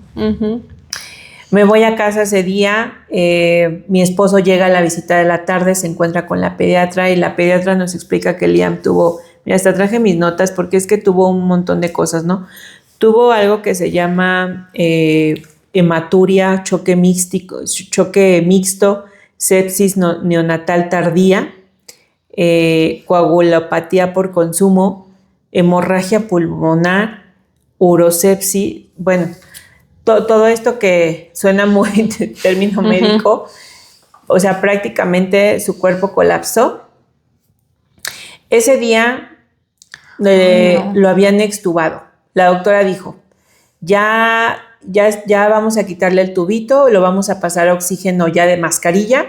Me voy a casa ese día, mi esposo llega a la visita de la tarde, se encuentra con la pediatra y la pediatra nos explica que Liam tuvo, mira, hasta traje mis notas porque es que tuvo un montón de cosas, ¿no? Tuvo algo que se llama hematuria, choque mixto, sepsis neonatal tardía, coagulopatía por consumo, hemorragia pulmonar, urosepsis, bueno, todo esto que suena muy término médico, o sea, prácticamente su cuerpo colapsó. Ese día lo habían extubado. La doctora dijo, ya vamos a quitarle el tubito, lo vamos a pasar a oxígeno ya de mascarilla,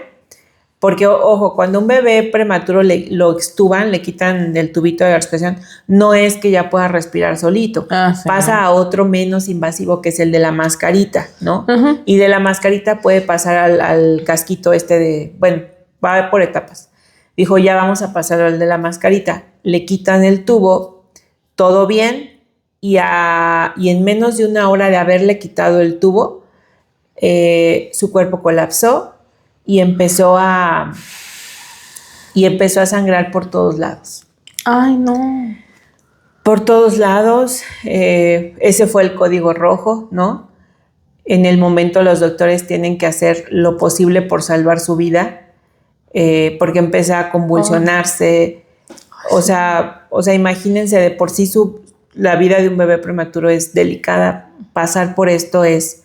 porque, ojo, cuando un bebé prematuro lo extuban, le quitan el tubito de la respiración, no es que ya pueda respirar solito. Pasa a otro menos invasivo, que es el de la mascarita, ¿no? Y de la mascarita puede pasar al casquito bueno, va por etapas. dijo, ya vamos a pasar al de la mascarita. Le quitan el tubo, todo bien, y en menos de una hora de haberle quitado el tubo, su cuerpo colapsó y empezó a sangrar por todos lados. Ay, no. Por todos lados, ese fue el código rojo, ¿no? En el momento los doctores tienen que hacer lo posible por salvar su vida, porque empieza a convulsionarse. O sea, imagínense, de por sí la vida de un bebé prematuro es delicada. Pasar por esto es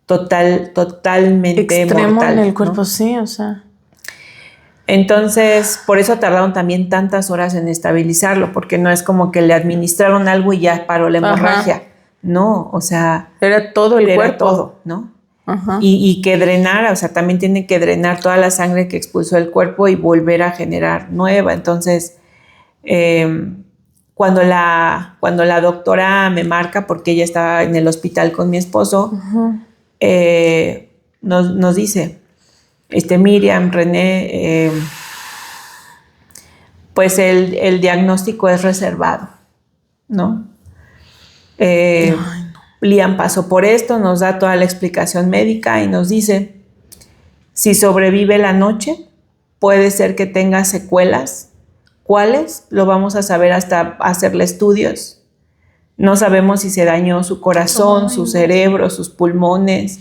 totalmente extremo mortal, en el cuerpo, ¿no? sí, o sea. Entonces, por eso tardaron también tantas horas en estabilizarlo, porque no es como que le administraron algo y ya paró la hemorragia. Ajá. No, o sea... Era todo el cuerpo. Todo, ¿no? Ajá. Y que drenara, o sea, también tiene que drenar toda la sangre que expulsó el cuerpo y volver a generar nueva. Entonces, cuando la doctora me marca, porque ella estaba en el hospital con mi esposo, nos dice... Miriam, René, pues el diagnóstico es reservado, ¿no? No. Liam pasó por esto, nos da toda la explicación médica y nos dice, si sobrevive la noche, puede ser que tenga secuelas. ¿Cuáles? Lo vamos a saber hasta hacerle estudios. No sabemos si se dañó su corazón, su cerebro, sus pulmones.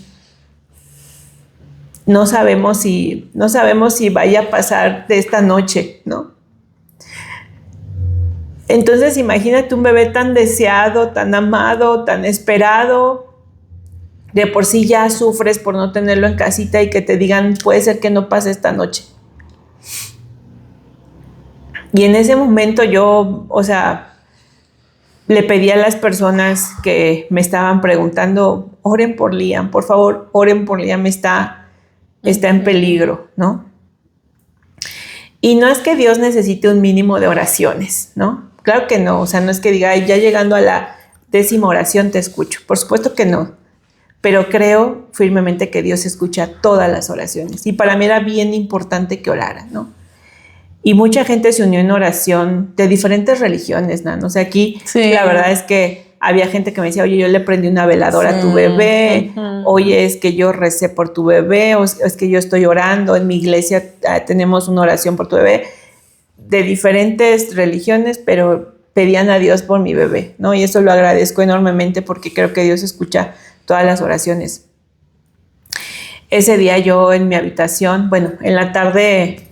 No sabemos si vaya a pasar de esta noche, ¿no? Entonces, imagínate un bebé tan deseado, tan amado, tan esperado. De por sí ya sufres por no tenerlo en casita y que te digan, puede ser que no pase esta noche. Y en ese momento yo, o sea, le pedí a las personas que me estaban preguntando, oren por Liam, por favor, oren por Liam, está en peligro, ¿no? Y no es que Dios necesite un mínimo de oraciones, ¿no? Claro que no, o sea, no es que diga, ay, ya llegando a la 10ª oración te escucho. Por supuesto que no, pero creo firmemente que Dios escucha todas las oraciones. Y para mí era bien importante que orara, ¿no? Y mucha gente se unió en oración de diferentes religiones, ¿no? O sea, aquí la verdad es que había gente que me decía, oye, yo le prendí una veladora a tu bebé, oye, es que yo recé por tu bebé, o es que yo estoy orando, en mi iglesia tenemos una oración por tu bebé, de diferentes religiones, pero pedían a Dios por mi bebé, ¿no? Y eso lo agradezco enormemente porque creo que Dios escucha todas las oraciones. Ese día yo en mi habitación, bueno, en la tarde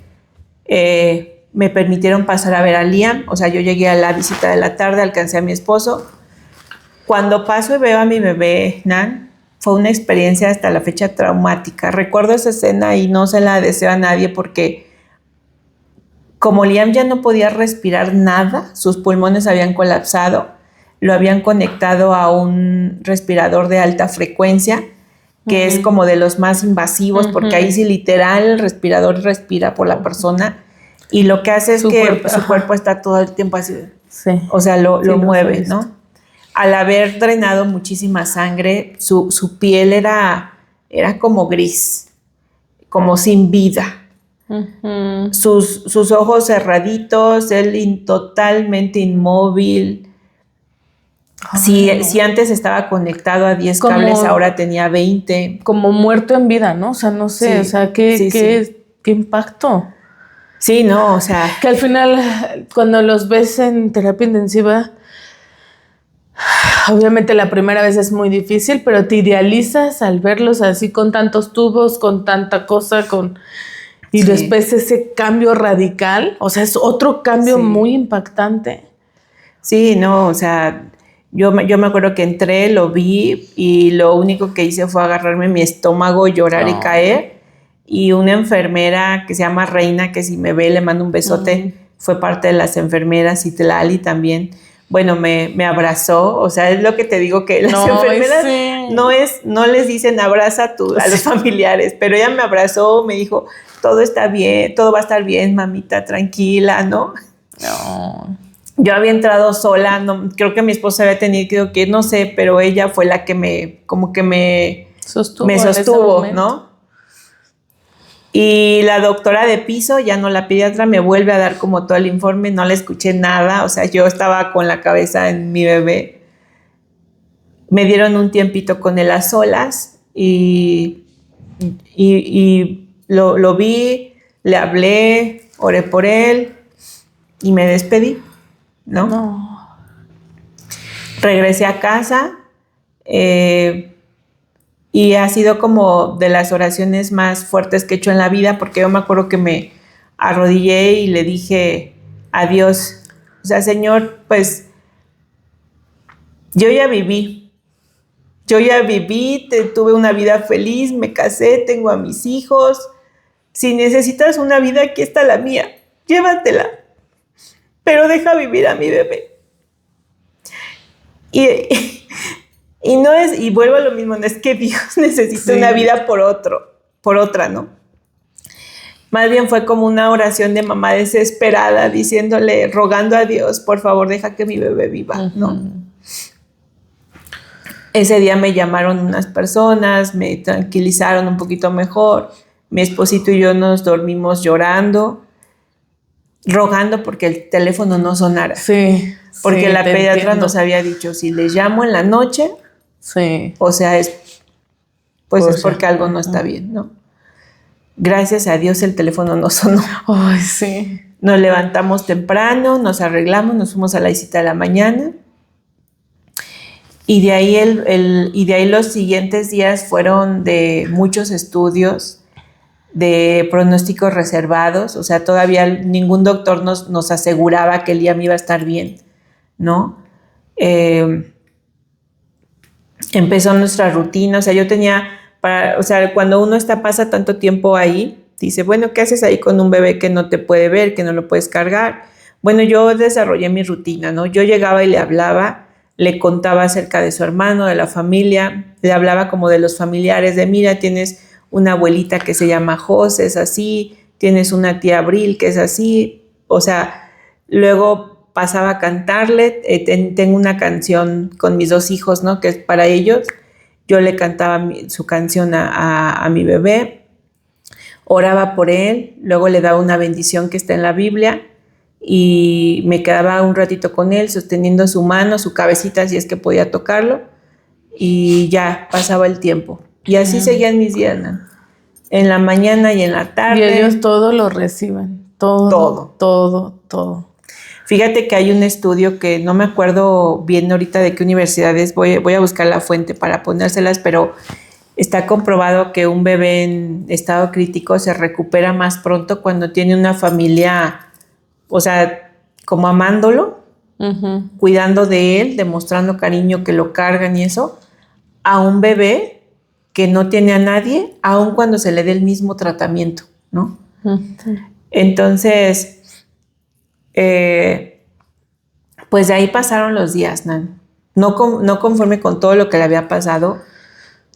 me permitieron pasar a ver a Liam, o sea, yo llegué a la visita de la tarde, alcancé a mi esposo. Cuando paso y veo a mi bebé, Nan, fue una experiencia hasta la fecha traumática. Recuerdo esa escena y no se la deseo a nadie porque como Liam ya no podía respirar nada, sus pulmones habían colapsado, lo habían conectado a un respirador de alta frecuencia, que es como de los más invasivos, porque ahí sí literal el respirador respira por la persona y lo que hace es que su cuerpo está todo el tiempo así, o sea, lo mueve, ¿no? Al haber drenado muchísima sangre, su piel era como gris, como sin vida. Sus ojos cerraditos, él totalmente inmóvil. Si antes estaba conectado a 10 cables, ahora tenía 20. Como muerto en vida, ¿no? O sea, no sé, o sea, qué impacto. Sí, no, o sea. Que al final, cuando los ves en terapia intensiva, obviamente la primera vez es muy difícil, pero te idealizas al verlos así con tantos tubos, con tanta cosa, y después ese cambio radical, o sea, es otro cambio muy impactante. Sí, no, o sea, yo me acuerdo que entré, lo vi y lo único que hice fue agarrarme mi estómago, llorar y caer. Y una enfermera que se llama Reina, que si me ve le mando un besote, fue parte de las enfermeras, y Tlali también. Bueno, me abrazó, o sea, es lo que te digo, que las enfermeras no les dicen abraza a los familiares, pero ella me abrazó, me dijo, todo está bien, todo va a estar bien, mamita, tranquila, ¿no? No. Yo había entrado sola, no, creo que mi esposa había tenido que ir, no sé, pero ella fue la que me sostuvo, ¿no? Y la doctora de piso, ya no la pediatra, me vuelve a dar como todo el informe, no le escuché nada, o sea, yo estaba con la cabeza en mi bebé. Me dieron un tiempito con él a solas y lo vi, le hablé, oré por él y me despedí, ¿no? No. Regresé a casa y ha sido como de las oraciones más fuertes que he hecho en la vida, porque yo me acuerdo que me arrodillé y le dije a Dios, o sea, Señor, pues yo ya viví, tuve una vida feliz, me casé, tengo a mis hijos. Si necesitas una vida, aquí está la mía, llévatela, pero deja vivir a mi bebé. Y no es, y vuelvo a lo mismo, no es que Dios necesite una vida por otra, ¿no? Más bien fue como una oración de mamá desesperada, diciéndole, rogando a Dios, por favor, deja que mi bebé viva, ¿no? Ese día me llamaron unas personas, me tranquilizaron un poquito mejor. Mi esposito y yo nos dormimos llorando, rogando porque el teléfono no sonara. Sí. Porque sí, la pediatra entiendo. nos había dicho, si les llamo en la noche, Sí. o sea, es porque algo no está bien, ¿no? Gracias a Dios el teléfono no sonó. Ay, sí. Nos levantamos temprano, nos arreglamos, nos fuimos a la visita de la mañana. Y de ahí los siguientes días fueron de muchos estudios, de pronósticos reservados. O sea, todavía ningún doctor nos aseguraba que Liam iba a estar bien, ¿no? Empezó nuestra rutina. O sea, yo tenía, cuando uno pasa tanto tiempo ahí, dice, bueno, ¿qué haces ahí con un bebé que no te puede ver, que no lo puedes cargar? Bueno, yo desarrollé mi rutina, ¿no? Yo llegaba y le hablaba, le contaba acerca de su hermano, de la familia, le hablaba como de los familiares, de mira, tienes una abuelita que se llama José, es así, tienes una tía Abril que es así, o sea, luego pasaba a cantarle, tengo una canción con mis 2 hijos, ¿no? Que es para ellos, yo le cantaba su canción a mi bebé, oraba por él, luego le daba una bendición que está en la Biblia, y me quedaba un ratito con él sosteniendo su mano, su cabecita, si es que podía tocarlo, y ya pasaba el tiempo. Y así seguían mis días, ¿no? En la mañana y en la tarde. Y ellos todo lo reciben, todo. Fíjate que hay un estudio que no me acuerdo bien ahorita de qué universidades, voy a buscar la fuente para ponérselas, pero está comprobado que un bebé en estado crítico se recupera más pronto cuando tiene una familia, o sea, como amándolo, cuidando de él, demostrando cariño, que lo cargan y eso, a un bebé que no tiene a nadie, aun cuando se le dé el mismo tratamiento, ¿no? Entonces, pues de ahí pasaron los días, Nan. No conforme con todo lo que le había pasado,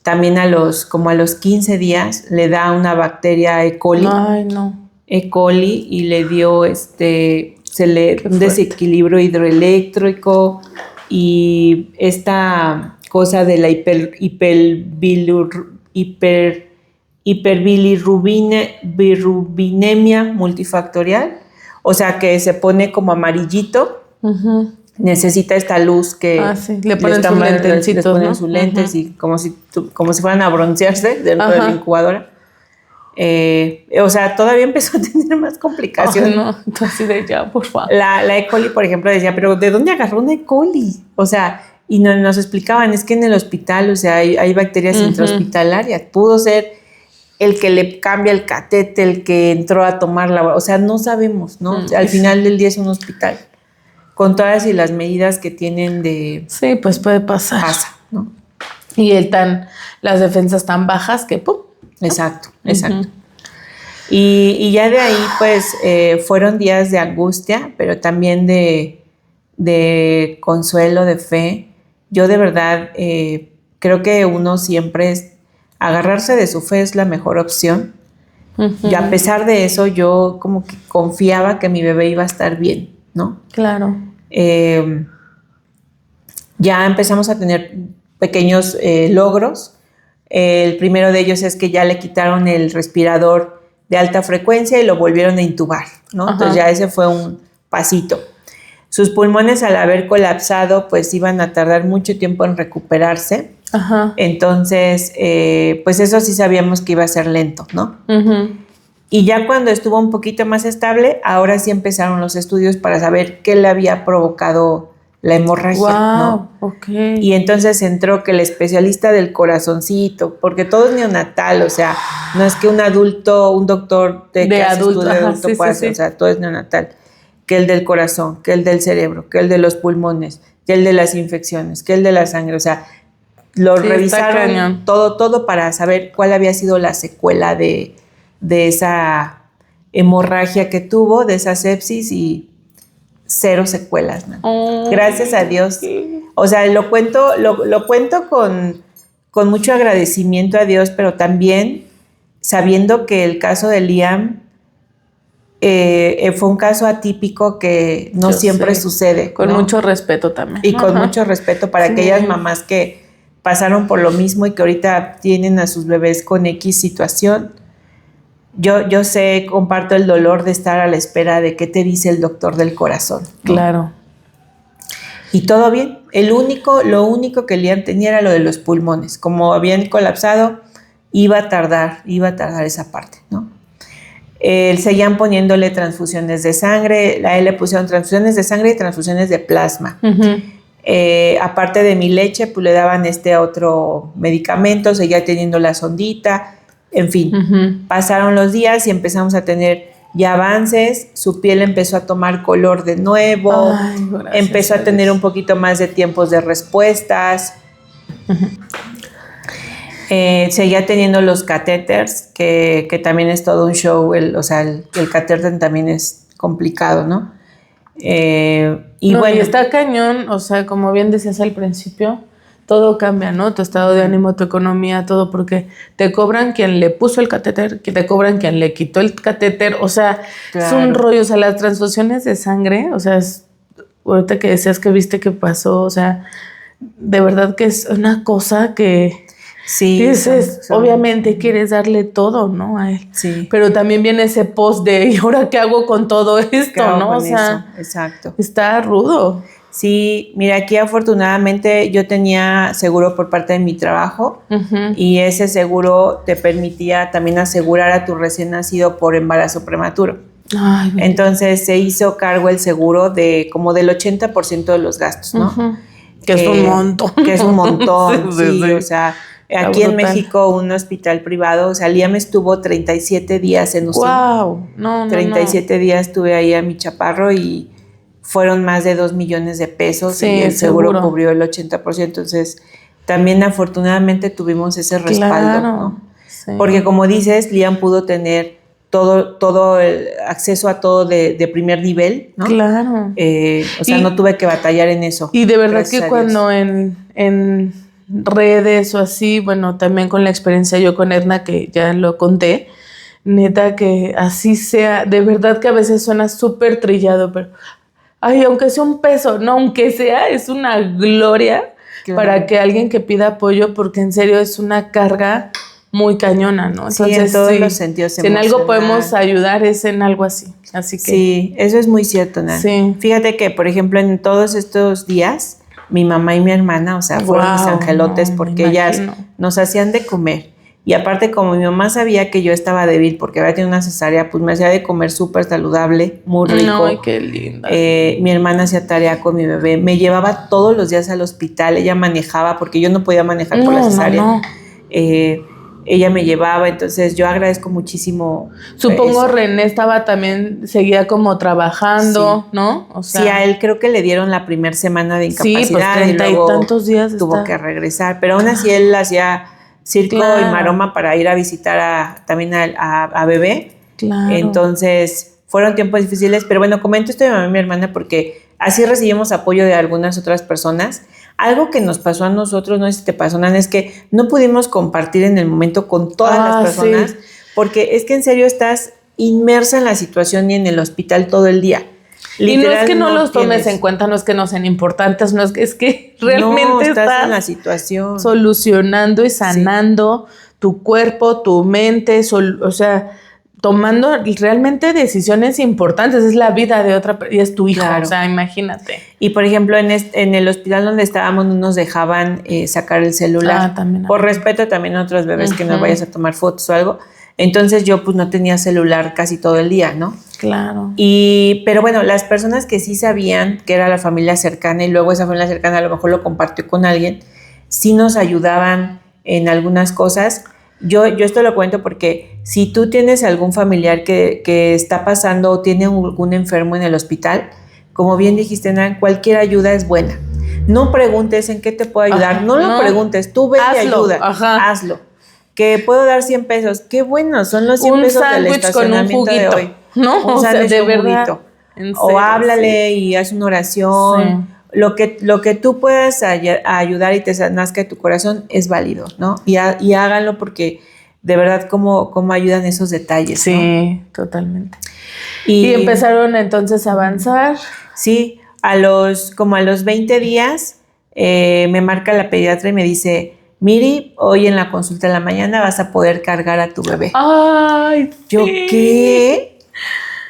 también a los 15 días le da una bacteria E. coli. Ay, no. E. coli y le dio un desequilibrio hidroeléctrico y esta cosa de la hiperbilirubinemia multifactorial, o sea que se pone como amarillito, necesita esta luz que le ponen sus lentecitos, les ponen sus lentes y como si fueran a broncearse dentro de la incubadora. O sea, todavía empezó a tener más complicaciones. No, así de ya, por favor. La E. coli, por ejemplo, decía, pero ¿de dónde agarró una E. coli? O sea, y nos explicaban, es que en el hospital, o sea, hay bacterias intrahospitalarias. Pudo ser el que le cambia el catete, el que entró a tomar o sea, no sabemos, ¿no? O sea, al final del día es un hospital. Con todas y las medidas que tienen de... Sí, pues puede pasar. Pasa, ¿no? Y las defensas tan bajas que ¡pum! Exacto. Y ya de ahí, pues, fueron días de angustia, pero también de consuelo, de fe. Yo de verdad creo que uno siempre agarrarse de su fe es la mejor opción. Y a pesar de eso, yo como que confiaba que mi bebé iba a estar bien, ¿no? Claro. Ya empezamos a tener pequeños logros. El primero de ellos es que ya le quitaron el respirador de alta frecuencia y lo volvieron a intubar, ¿no? Entonces ya ese fue un pasito. Sus pulmones, al haber colapsado, pues iban a tardar mucho tiempo en recuperarse. Ajá. Entonces, pues eso sí sabíamos que iba a ser lento, ¿no? Y ya cuando estuvo un poquito más estable, ahora sí empezaron los estudios para saber qué le había provocado la hemorragia, ¿no? Okay. Y entonces entró que el especialista del corazoncito, porque todo es neonatal, o sea, no es que un doctor de adulto pueda hacer, o sea, todo es neonatal. Que el del corazón, que el del cerebro, que el de los pulmones, que el de las infecciones, que el de la sangre, o sea, lo revisaron todo para saber cuál había sido la secuela de esa hemorragia que tuvo, de esa sepsis, y 0 secuelas, ¿no? Gracias a Dios. O sea, lo cuento con mucho agradecimiento a Dios, pero también sabiendo que el caso de Liam fue un caso atípico que no siempre sucede. Con mucho respeto también. Y con mucho respeto para aquellas mamás que pasaron por lo mismo y que ahorita tienen a sus bebés con X situación. Yo sé, comparto el dolor de estar a la espera de qué te dice el doctor del corazón, ¿no? Claro. Y todo bien. Lo único que Liam tenía era lo de los pulmones. Como habían colapsado, iba a tardar esa parte, ¿no? Seguían poniéndole transfusiones de sangre. A él le pusieron transfusiones de sangre y transfusiones de plasma. Aparte de mi leche, pues le daban otro medicamento, seguía teniendo la sondita. En fin, pasaron los días y empezamos a tener ya avances. Su piel empezó a tomar color de nuevo. Empezó a tener un poquito más de tiempos de respuestas. Seguía teniendo los catéteres, que también es todo un show. El catéter también es complicado, ¿no? Y está cañón, o sea, como bien decías al principio, todo cambia, ¿no? Tu estado de ánimo, tu economía, todo, porque te cobran quien le puso el catéter, que te cobran quien le quitó el catéter, o sea, claro. Es un rollo, o sea, las transfusiones de sangre, o sea, ahorita que decías que viste que pasó, o sea, de verdad que es una cosa que sí, dices, obviamente quieres darle todo, ¿no? A él. Sí. Pero también viene ese post de, ¿y ahora qué hago con todo esto, no? O sea, exacto. Está rudo. Sí, mira, aquí afortunadamente yo tenía seguro por parte de mi trabajo y ese seguro te permitía también asegurar a tu recién nacido por embarazo prematuro. Ay, entonces se hizo cargo el seguro de como del 80% de los gastos, ¿no? Que es un montón. Que es un montón, sí. O sea, aquí en México un hospital privado, o sea, Liam estuvo 37 días en UCI. ¡Wow! No. 37 días estuve ahí a mi chaparro y fueron más de 2 millones de pesos y el seguro cubrió el 80%. Entonces, también afortunadamente tuvimos ese respaldo, ¿no? Sí. Porque como dices, Liam pudo tener todo el acceso a todo de primer nivel, ¿no? Claro. O sea, no tuve que batallar en eso. Y de verdad que cuando en redes o así, bueno, también con la experiencia yo con Edna, que ya lo conté, neta que así sea, de verdad que a veces suena súper trillado, pero ay, aunque sea un peso, no, aunque sea, es una gloria para que alguien que pida apoyo, porque en serio es una carga muy cañona, ¿no? Entonces, sí, en todos los sentidos. Si en algo podemos ayudar es en algo así. Así que sí, eso es muy cierto, Nan. Sí. Fíjate que, por ejemplo, en todos estos días, mi mamá y mi hermana, o sea, fueron mis angelotes porque ellas nos hacían de comer. Y aparte, como mi mamá sabía que yo estaba débil porque había tenido una cesárea, pues me hacía de comer súper saludable, muy rico. Ay, qué linda. Mi hermana hacía tarea con mi bebé. Me llevaba todos los días al hospital. Ella manejaba porque yo no podía manejar por la cesárea. Ella me llevaba, entonces yo agradezco muchísimo. Supongo René seguía como trabajando, sí. ¿no? O sea, sí, a él creo que le dieron la primera semana de incapacidad. Sí, pues 30 y tantos días tuvo que regresar. Pero aún así él hacía circo y maroma para ir a visitar también a bebé. Claro. Entonces fueron tiempos difíciles, pero bueno, comento esto de mamá y mi hermana porque así recibimos apoyo de algunas otras personas. Algo que nos pasó a nosotros, no sé si te pasó, Nan, es que no pudimos compartir en el momento con todas las personas, sí. Porque es que en serio estás inmersa en la situación y en el hospital todo el día. Y no es que no los tomes en cuenta, no es que no sean importantes, no es que realmente estás en la situación, solucionando y sanando tu cuerpo, tu mente, o sea, tomando realmente decisiones importantes. Es la vida de otra y es tu hijo, Claro. o sea, imagínate. Y por ejemplo, en el hospital donde estábamos no nos dejaban sacar el celular. También. Por respeto también a otros bebés que no vayas a tomar fotos o algo. Entonces yo pues no tenía celular casi todo el día, ¿no? Claro. Pero bueno, las personas que sí sabían que era la familia cercana y luego esa familia cercana a lo mejor lo compartió con alguien, sí nos ayudaban en algunas cosas. Yo esto lo cuento porque si tú tienes algún familiar que está pasando o tiene algún enfermo en el hospital, como bien dijiste, Nan, cualquier ayuda es buena. No preguntes en qué te puedo ayudar, no lo preguntes, tú ve y ayuda, hazlo. Que puedo dar 100 pesos, qué bueno, son los 100 pesos del estacionamiento de hoy. No, Un sándwich de con verdad. juguito. O háblale y haz una oración. Sí. Lo que tú puedas ayudar y te nazca de tu corazón es válido, ¿no? Y háganlo porque de verdad cómo ayudan esos detalles, sí, ¿no? Totalmente. Y empezaron entonces a avanzar. Sí, como a los 20 días me marca la pediatra y me dice, Miri, hoy en la consulta de la mañana vas a poder cargar a tu bebé. ¡Ay, sí! ¿Yo qué?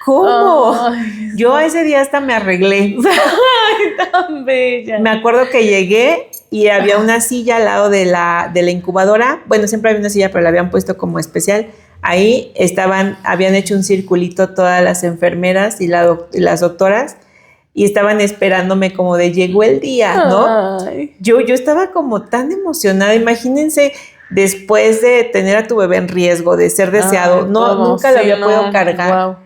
¿Cómo? Ay, yo ese día hasta me arreglé. ¡Ay, tan bella! Me acuerdo que llegué y había una silla al lado de la incubadora. Bueno, siempre había una silla, pero la habían puesto como especial. Ahí habían hecho un circulito todas las enfermeras y las doctoras y estaban esperándome como de llegó el día, ¿no? Ay. Yo estaba como tan emocionada. Imagínense, después de tener a tu bebé en riesgo, de ser deseado, nunca lo había podido cargar. Wow.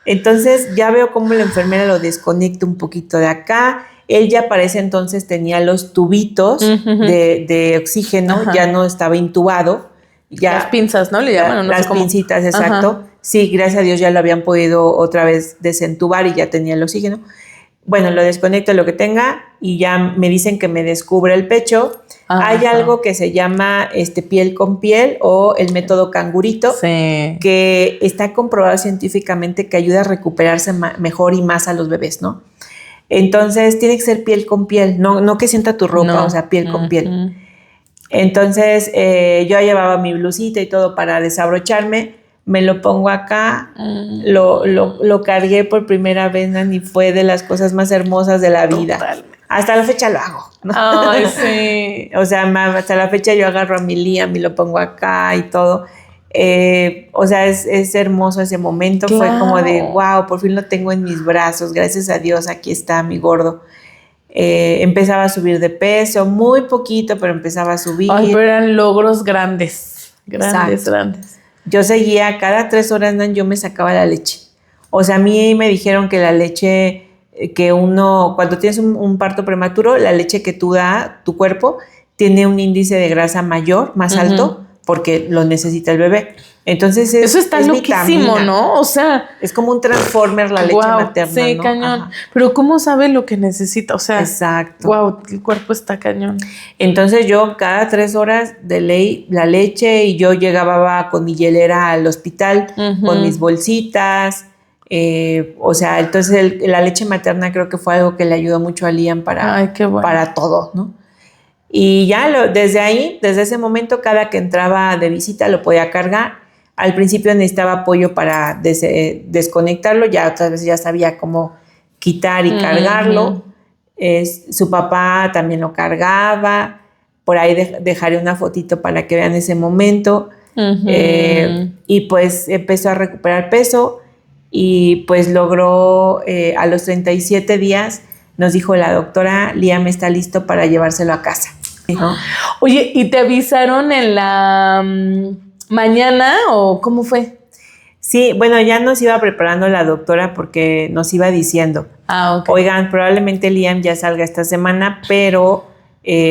Entonces ya veo cómo la enfermera lo desconecta un poquito de acá. Él ya para ese entonces tenía los tubitos de oxígeno, ya no estaba intubado. Ya, las pinzas, ¿no? Le llaman, no las pincitas, exacto. Sí, gracias a Dios ya lo habían podido otra vez desentubar y ya tenía el oxígeno. Bueno, lo desconecto lo que tenga y ya me dicen que me descubre el pecho. Hay algo que se llama piel con piel o el método cangurito, sí, que está comprobado científicamente que ayuda a recuperarse mejor y más a los bebés, ¿no? Entonces tiene que ser piel con piel, no que sienta tu ropa, o sea, piel con piel. Entonces yo llevaba mi blusita y todo para desabrocharme, me lo pongo acá, lo cargué por primera vez, Nani, fue de las cosas más hermosas de la vida. Totalmente. Hasta la fecha lo hago, ¿no? Ay, sí. O sea, hasta la fecha yo agarro a mi Liam y lo pongo acá y todo. O sea, es hermoso ese momento. Claro. Fue como de, wow, por fin lo tengo en mis brazos. Gracias a Dios, aquí está mi gordo. Empezaba a subir de peso, muy poquito, pero empezaba a subir. Ay, pero eran logros grandes. Grandes. Yo seguía, cada 3 horas, yo me sacaba la leche. O sea, a mí me dijeron que la leche cuando tienes un parto prematuro, la leche que tú da tu cuerpo tiene un índice de grasa mayor, más alto, porque lo necesita el bebé. Entonces eso está loquísimo, vitamina, ¿no? O sea, es como un transformer la leche materna, sí, ¿no? cañón. Ajá. Pero ¿cómo sabe lo que necesita? O sea, exacto. Wow, el cuerpo está cañón. Entonces yo cada 3 horas de ley la leche y yo llegaba con mi hielera al hospital con mis bolsitas. O sea, entonces la leche materna creo que fue algo que le ayudó mucho a Liam para todo, ¿no? Y ya desde ese momento, cada que entraba de visita lo podía cargar. Al principio necesitaba apoyo para desconectarlo, ya otras veces ya sabía cómo quitar y cargarlo. Su papá también lo cargaba. Por ahí dejaré una fotito para que vean ese momento. Y pues empezó a recuperar peso. Y pues logró, a los 37 días, nos dijo la doctora, Liam está listo para llevárselo a casa, ¿no? Oye, ¿y te avisaron en la mañana o cómo fue? Sí, bueno, ya nos iba preparando la doctora porque nos iba diciendo, okay. Oigan, probablemente Liam ya salga esta semana, pero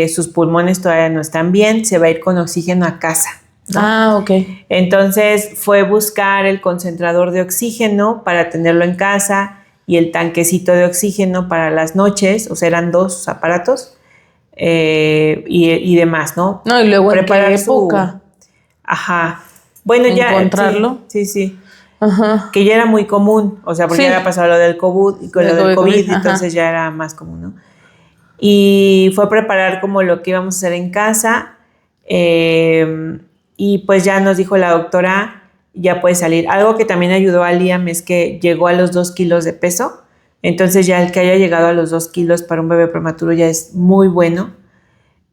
sus pulmones todavía no están bien, se va a ir con oxígeno a casa, ¿no? Ok. Entonces fue buscar el concentrador de oxígeno para tenerlo en casa y el tanquecito de oxígeno para las noches, o sea, eran 2 aparatos y demás, ¿no? No, y luego preparar ¿en qué época? Ajá. Bueno, ¿encontrarlo? Sí. Ajá. Que ya era muy común, o sea, porque ya había pasado lo del COVID, entonces ya era más común, ¿no? Y fue preparar como lo que íbamos a hacer en casa. Y pues ya nos dijo la doctora ya puede salir. Algo que también ayudó a Liam es que llegó a los 2 kilos de peso. Entonces ya el que haya llegado a los 2 kilos para un bebé prematuro ya es muy bueno.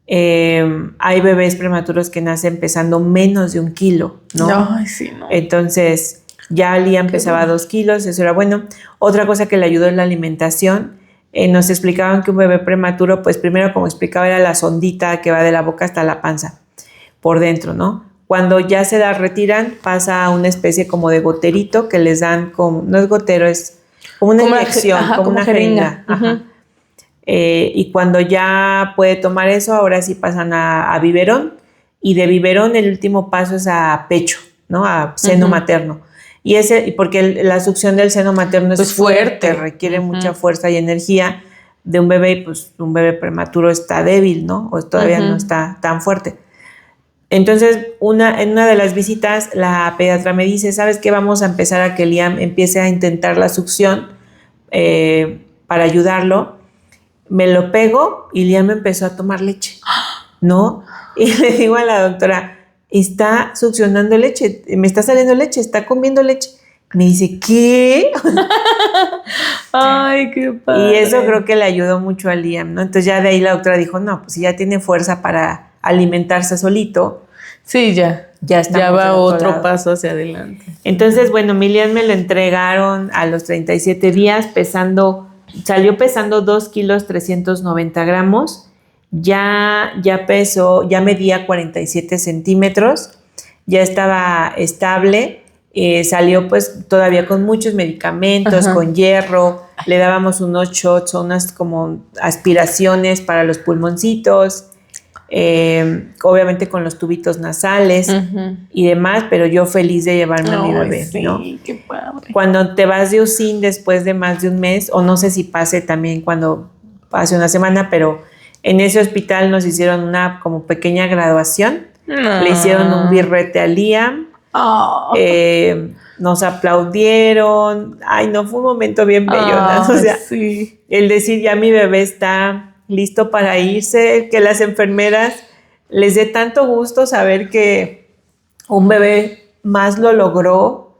Hay bebés prematuros que nacen pesando menos de 1 kilo, ¿no? Ay, sí, no. Entonces ya Liam pesaba 2 kilos, eso era bueno. Otra cosa que le ayudó es la alimentación. Nos explicaban que un bebé prematuro, pues primero, como explicaba, era la sondita que va de la boca hasta la panza, por dentro, ¿no? Cuando ya se la retiran, pasa a una especie como de goterito que les dan como, no es gotero, es como una inyección, como una jeringa. Ajá. Y cuando ya puede tomar eso, ahora sí pasan a biberón, y de biberón el último paso es a pecho, ¿no? A seno materno. Y porque la succión del seno materno es fuerte, requiere mucha fuerza y energía de un bebé, y pues un bebé prematuro está débil, ¿no? O todavía no está tan fuerte. Entonces, en una de las visitas, la pediatra me dice, ¿sabes qué? Vamos a empezar a que Liam empiece a intentar la succión para ayudarlo. Me lo pego y Liam empezó a tomar leche, ¿no? Y le digo a la doctora, está succionando leche, me está saliendo leche, está comiendo leche. Me dice, ¿qué? Ay, qué padre. Y eso creo que le ayudó mucho a Liam, ¿no? Entonces ya de ahí la doctora dijo, no, pues si ya tiene fuerza para alimentarse solito. Sí, ya va otro paso hacia adelante. Entonces, bueno, mi Liam me lo entregaron a los 37 días salió pesando 2 kilos 390 gramos. Ya medía 47 centímetros, ya estaba estable, salió pues todavía con muchos medicamentos, con hierro, le dábamos unos shots o unas como aspiraciones para los pulmoncitos, obviamente con los tubitos nasales y demás, pero yo feliz de llevarme a mi bebé, sí, ¿no? Qué padre. Cuando te vas de USIN después de más de un mes, o no sé si pase también cuando pase una semana, pero en ese hospital nos hicieron una como pequeña graduación. Le hicieron un birrete a Liam. Nos aplaudieron. Ay, no, fue un momento bien bello, ¿no? O sea, sí. El decir ya mi bebé está listo para irse, que las enfermeras les dé tanto gusto saber que un bebé más lo logró,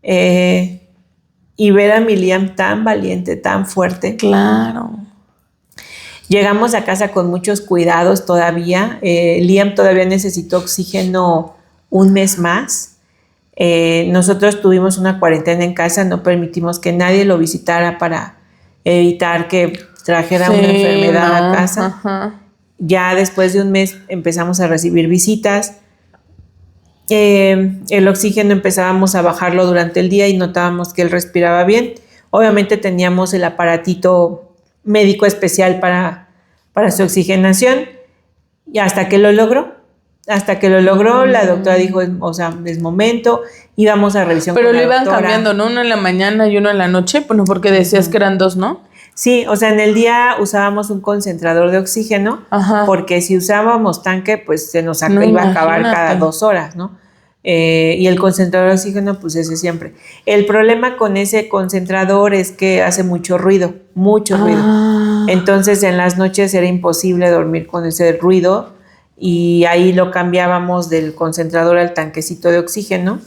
y ver a mi Liam tan valiente, tan fuerte. Claro. Llegamos a casa con muchos cuidados todavía. Liam todavía necesitó oxígeno 1 mes más. Nosotros tuvimos una cuarentena en casa, no permitimos que nadie lo visitara para evitar que trajera una enfermedad a casa. Ya después de 1 mes empezamos a recibir visitas. El oxígeno empezábamos a bajarlo durante el día y notábamos que él respiraba bien. Obviamente teníamos el aparatito médico especial para su oxigenación, y hasta que lo logró, la doctora dijo, o sea, es momento, íbamos a revisión. Pero lo iban cambiando, ¿no? Uno en la mañana y uno en la noche, bueno, porque decías que eran 2, ¿no? Sí, o sea, en el día usábamos un concentrador de oxígeno, porque si usábamos tanque, pues se nos iba a acabar cada 2 horas, ¿no? Y el concentrador de oxígeno, pues ese siempre. El problema con ese concentrador es que hace mucho ruido. Entonces en las noches era imposible dormir con ese ruido, y ahí lo cambiábamos del concentrador al tanquecito de oxígeno.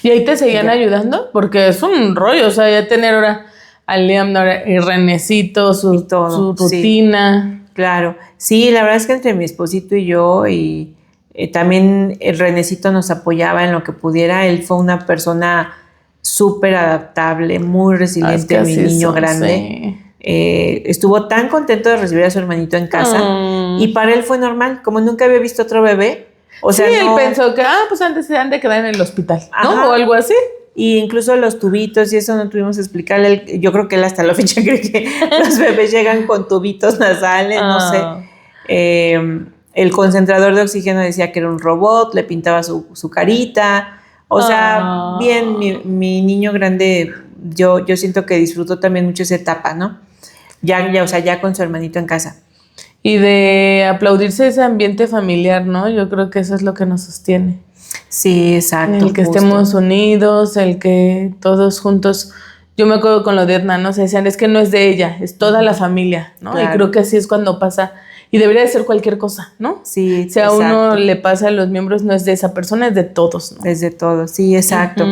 ¿Y ahí te seguían ayudando? Porque es un rollo, o sea, ya tener ahora al Liam y Renecito, su rutina. Sí, claro, sí, la verdad es que entre mi esposito y yo, y también el Renecito nos apoyaba en lo que pudiera. Él fue una persona súper adaptable, muy resiliente, mi niño grande. Sí. Estuvo tan contento de recibir a su hermanito en casa, y para él fue normal, como nunca había visto otro bebé. O sea, él pensó que, pues antes se han de quedar en el hospital, ¿no? O algo así. Y incluso los tubitos y eso no tuvimos que explicarle. Yo creo que él hasta la fecha cree que los bebés llegan con tubitos nasales, no sé. El concentrador de oxígeno decía que era un robot, le pintaba su carita. O sea, bien, mi niño grande, yo siento que disfrutó también mucho esa etapa, ¿no? Ya con su hermanito en casa. Y de aplaudirse ese ambiente familiar, ¿no? Yo creo que eso es lo que nos sostiene. Sí, exacto. El que estemos unidos, el que todos juntos. Yo me acuerdo con lo de Edna, ¿no? Se decían, es que no es de ella, es toda la familia, ¿no? Claro. Y creo que así es cuando pasa Y debería de ser cualquier cosa, ¿no? Sí, si a uno le pasa a los miembros, no es de esa persona, es de todos, ¿no? Es de todos, sí, exacto.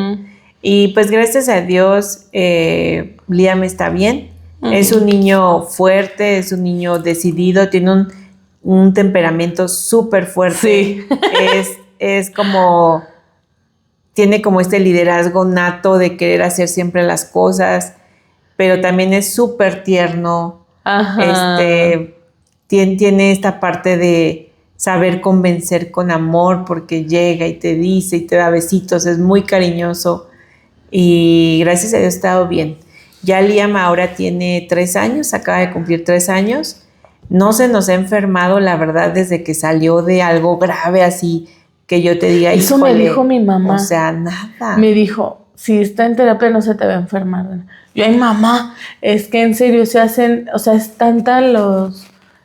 Y pues gracias a Dios, Liam está bien. Es un niño fuerte, es un niño decidido, tiene un temperamento súper fuerte. Sí. Es como, tiene como este liderazgo nato de querer hacer siempre las cosas, pero también es súper tierno. Ajá. Tiene esta parte de saber convencer con amor, porque llega y te dice y te da besitos, es muy cariñoso y gracias a Dios ha estado bien. Ya Liam ahora tiene 3 años, acaba de cumplir 3 años. No se nos ha enfermado, la verdad, desde que salió de algo grave así, que yo te diga, eso me dijo mi mamá. O sea, nada. Me dijo, si está en terapia no se te va a enfermar. Yo, ay, mamá, es que en serio se hacen, o sea, es tanta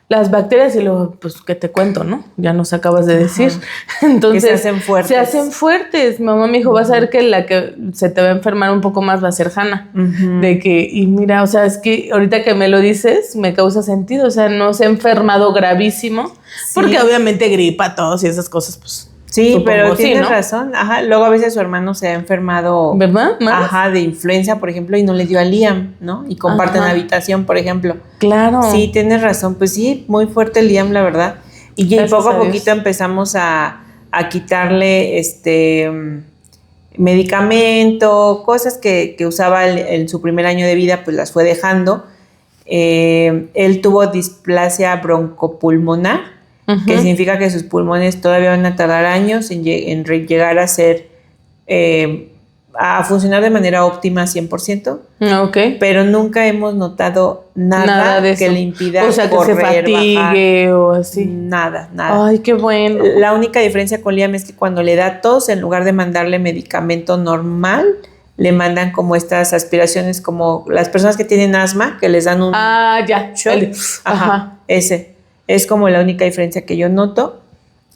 las bacterias y luego, pues, que te cuento, ¿no? Ya nos acabas de decir. Entonces, que se hacen fuertes. Se hacen fuertes. Mi mamá me dijo, vas a ver que la que se te va a enfermar un poco más va a ser Hannah. De que, y mira, o sea, es que ahorita que me lo dices, me causa sentido. O sea, no se ha enfermado gravísimo. Sí. Porque obviamente gripa, tos y esas cosas, pues. Sí, supongo, pero tienes razón. Ajá, luego a veces su hermano se ha enfermado. ¿Verdad? ¿Más? Ajá, de influenza, por ejemplo, y no le dio a Liam, ¿no? Y comparten habitación, por ejemplo. Claro. Sí, tienes razón. Pues sí, muy fuerte Liam, la verdad. Y poco a poquito empezamos a quitarle medicamento, cosas que usaba en su primer año de vida, pues las fue dejando. Él tuvo displasia broncopulmonar, que significa que sus pulmones todavía van a tardar años en llegar a ser, a funcionar de manera óptima 100%. Okay. Pero nunca hemos notado nada de que le impida o sea, correr, que se fatigue, bajar, o así. Nada. Ay, qué bueno. La única diferencia con Liam es que cuando le da tos, en lugar de mandarle medicamento normal, le mandan como estas aspiraciones, como las personas que tienen asma, que les dan un shot. Ajá. Ese. Es como la única diferencia que yo noto,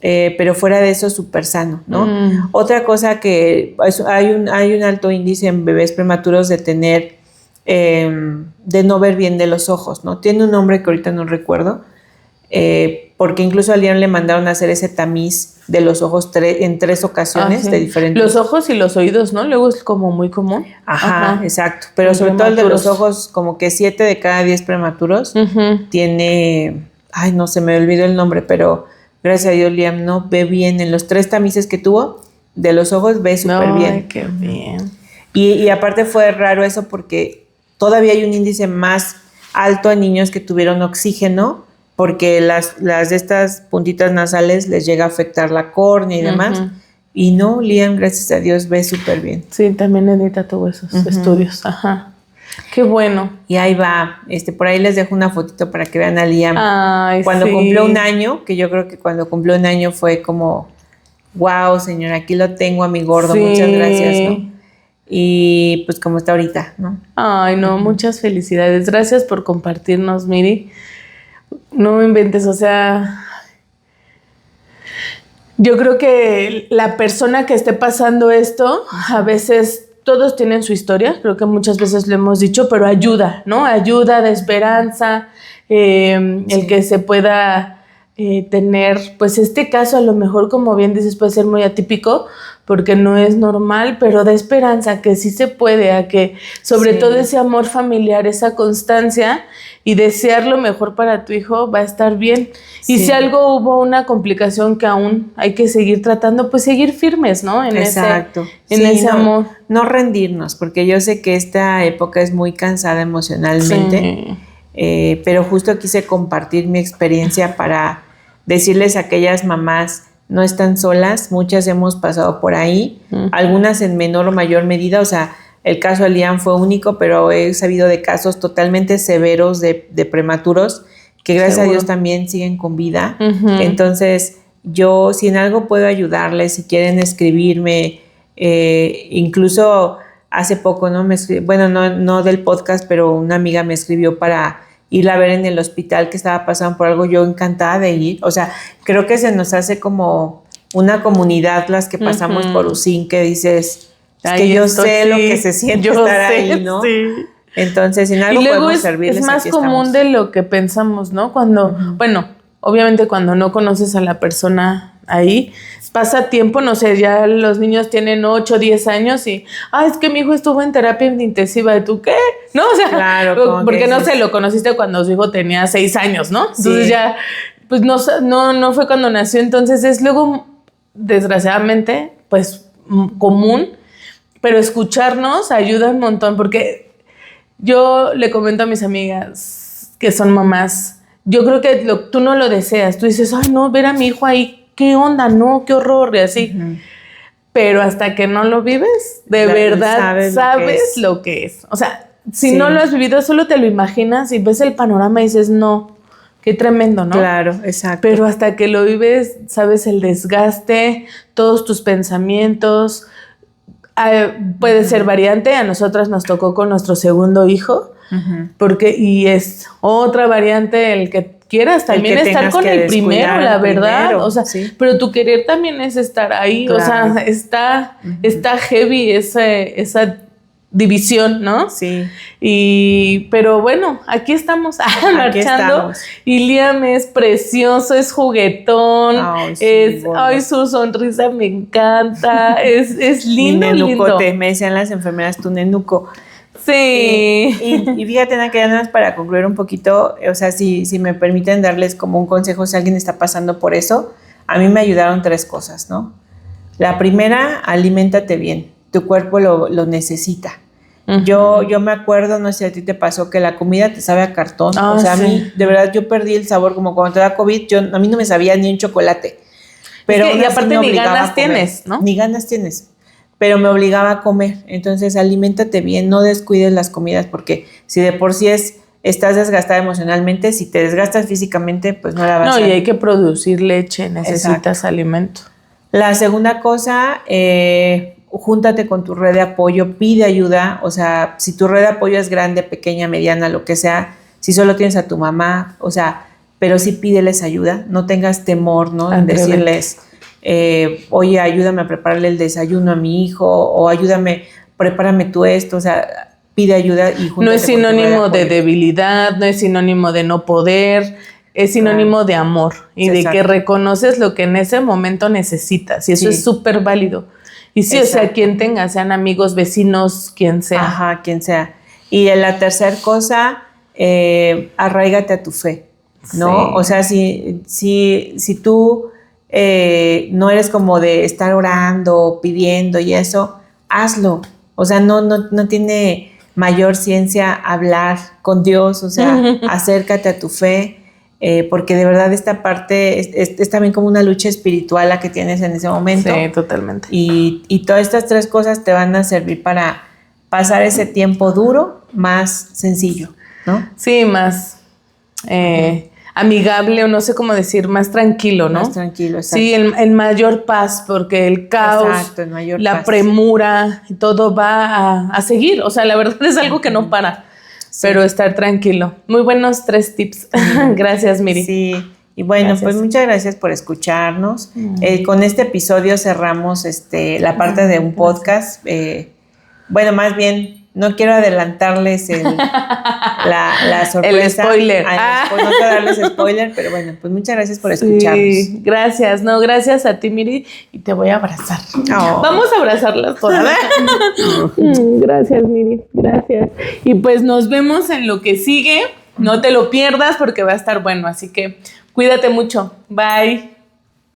pero fuera de eso súper sano, ¿no? Otra cosa que hay un alto índice en bebés prematuros de tener, de no ver bien de los ojos, ¿no? Tiene un nombre que ahorita no recuerdo, porque incluso a Liam le mandaron a hacer ese tamiz de los ojos en 3 ocasiones de diferentes. Los ojos y los oídos, ¿no? Luego es como muy común. Ajá. Exacto. Pero sobre todo el de los ojos, como que 7 de cada 10 prematuros tiene... Ay, no, se me olvidó el nombre, pero gracias a Dios Liam no ve bien. En los 3 tamices que tuvo de los ojos ve súper bien. Ay, qué bien. Y aparte fue raro eso porque todavía hay un índice más alto en niños que tuvieron oxígeno, porque las de estas puntitas nasales les llega a afectar la córnea y demás. Y no, Liam, gracias a Dios, ve súper bien. Sí, también Edita tuvo esos estudios. Ajá. Qué bueno. Y ahí va, por ahí les dejo una fotito para que vean a Liam. Ay, cuando cumplió 1 año, que yo creo que cuando cumplió 1 año fue como, wow, señor, aquí lo tengo a mi gordo, muchas gracias, ¿no? Y pues como está ahorita, ¿no? Ay, no, muchas felicidades. Gracias por compartirnos, Miri. No me inventes, o sea, yo creo que la persona que esté pasando esto, a veces... Todos tienen su historia, creo que muchas veces lo hemos dicho, pero ayuda, ¿no? Ayuda de esperanza, el que se pueda tener, pues este caso a lo mejor, como bien dices, puede ser muy atípico, porque no es normal, pero da esperanza, que sí se puede, a que sobre todo ese amor familiar, esa constancia y desear lo mejor para tu hijo va a estar bien. Y si algo hubo una complicación que aún hay que seguir tratando, pues seguir firmes, ¿no? En ese amor. No rendirnos, porque yo sé que esta época es muy cansada emocionalmente, pero justo quise compartir mi experiencia para decirles a aquellas mamás, no están solas, muchas hemos pasado por ahí, algunas en menor o mayor medida, o sea, el caso de Liam fue único, pero he sabido de casos totalmente severos de prematuros que gracias a Dios también siguen con vida. Entonces, yo si en algo puedo ayudarles, si quieren escribirme, incluso hace poco, ¿no? No del podcast, pero una amiga me escribió para irla a ver en el hospital que estaba pasando por algo, yo encantada de ir. O sea, creo que se nos hace como una comunidad las que pasamos por USIN, que dices, es que yo sé lo que se siente estar ahí, ¿no? Sí. Entonces, en algo podemos servirles. Es más común de lo que pensamos, ¿no? Cuando, bueno, obviamente cuando no conoces a la persona ahí, pasa tiempo, no sé, ya los niños tienen 8, 10 años y, es que mi hijo estuvo en terapia intensiva, ¿y tú qué? ¿No? O sea, claro, porque no sé, lo conociste cuando su hijo tenía 6 años, ¿no? Entonces sí. ya, pues no fue cuando nació, entonces es luego, desgraciadamente, pues común, pero escucharnos ayuda un montón, porque yo le comento a mis amigas que son mamás, yo creo que tú no lo deseas, tú dices, ay no, ver a mi hijo ahí, qué onda, no, qué horror, y así. Uh-huh. Pero hasta que no lo vives, de verdad sabes lo que es. O sea, si no lo has vivido, solo te lo imaginas y ves el panorama y dices, no, qué tremendo, ¿no? Claro, exacto. Pero hasta que lo vives, sabes el desgaste, todos tus pensamientos. Puede ser variante, a nosotras nos tocó con nuestro segundo hijo, y es otra variante el que quieras también estar con el primero, la verdad, o sea, pero tu querer también es estar ahí, claro. O sea, está heavy esa división, ¿no? Sí. Pero bueno, aquí estamos marchando. Y Liam es precioso, es juguetón, su sonrisa me encanta, es lindo, mi nenucote, lindo. me decían las enfermeras, tu nenuco. Sí. Y fíjate, Ana, que ya nada más para concluir un poquito, o sea, si me permiten darles como un consejo si alguien está pasando por eso, a mí me ayudaron 3 cosas, ¿no? La primera, aliméntate bien, tu cuerpo lo necesita. Uh-huh. Yo me acuerdo, no sé si a ti te pasó, que la comida te sabe a cartón, o sea, sí. A mí, de verdad, yo perdí el sabor, como cuando te da COVID, a mí no me sabía ni un chocolate. Pero y aparte ni ganas tienes, ¿no? Ni ganas tienes. Pero me obligaba a comer, entonces aliméntate bien, no descuides las comidas, porque si de por sí estás desgastada emocionalmente, si te desgastas físicamente, pues no la vas a... No, y hay que producir leche, necesitas alimento. La segunda cosa, júntate con tu red de apoyo, pide ayuda, o sea, si tu red de apoyo es grande, pequeña, mediana, lo que sea, si solo tienes a tu mamá, o sea, pero sí pídeles ayuda, no tengas temor, ¿no? En decirles... oye, ayúdame a prepararle el desayuno a mi hijo, o ayúdame, prepárame tú esto, o sea, pide ayuda y júntate. No es sinónimo de debilidad, no es sinónimo de no poder, es sinónimo de amor y de que reconoces lo que en ese momento necesitas, y eso es súper válido. Y sí, o sea, quien tenga, sean amigos, vecinos, quien sea. Ajá, quien sea. Y la tercera cosa, arraígate a tu fe, ¿no? Sí. O sea, si tú... no eres como de estar orando, pidiendo y eso, hazlo. O sea, no tiene mayor ciencia hablar con Dios, o sea, acércate a tu fe, porque de verdad esta parte es también como una lucha espiritual la que tienes en ese momento. Sí, totalmente. Y todas estas 3 cosas te van a servir para pasar ese tiempo duro más sencillo, ¿no? Sí, más... amigable, o no sé cómo decir, más tranquilo, ¿no? Más tranquilo, exacto. Sí, en mayor paz, porque el caos, la premura, todo va a seguir. O sea, la verdad es algo que no para, pero estar tranquilo. Muy buenos 3 tips. Gracias, Miri. Sí, y bueno, pues muchas gracias por escucharnos. Con este episodio cerramos la parte de un podcast. Bueno, más bien... No quiero adelantarles la sorpresa. El spoiler. No quiero darles spoiler, pero bueno, pues muchas gracias por escucharnos. Sí, gracias. No, gracias a ti, Miri, y te voy a abrazar. Oh. Vamos a abrazarlas todas. Gracias, Miri, gracias. Y pues nos vemos en lo que sigue. No te lo pierdas porque va a estar bueno, así que cuídate mucho. Bye.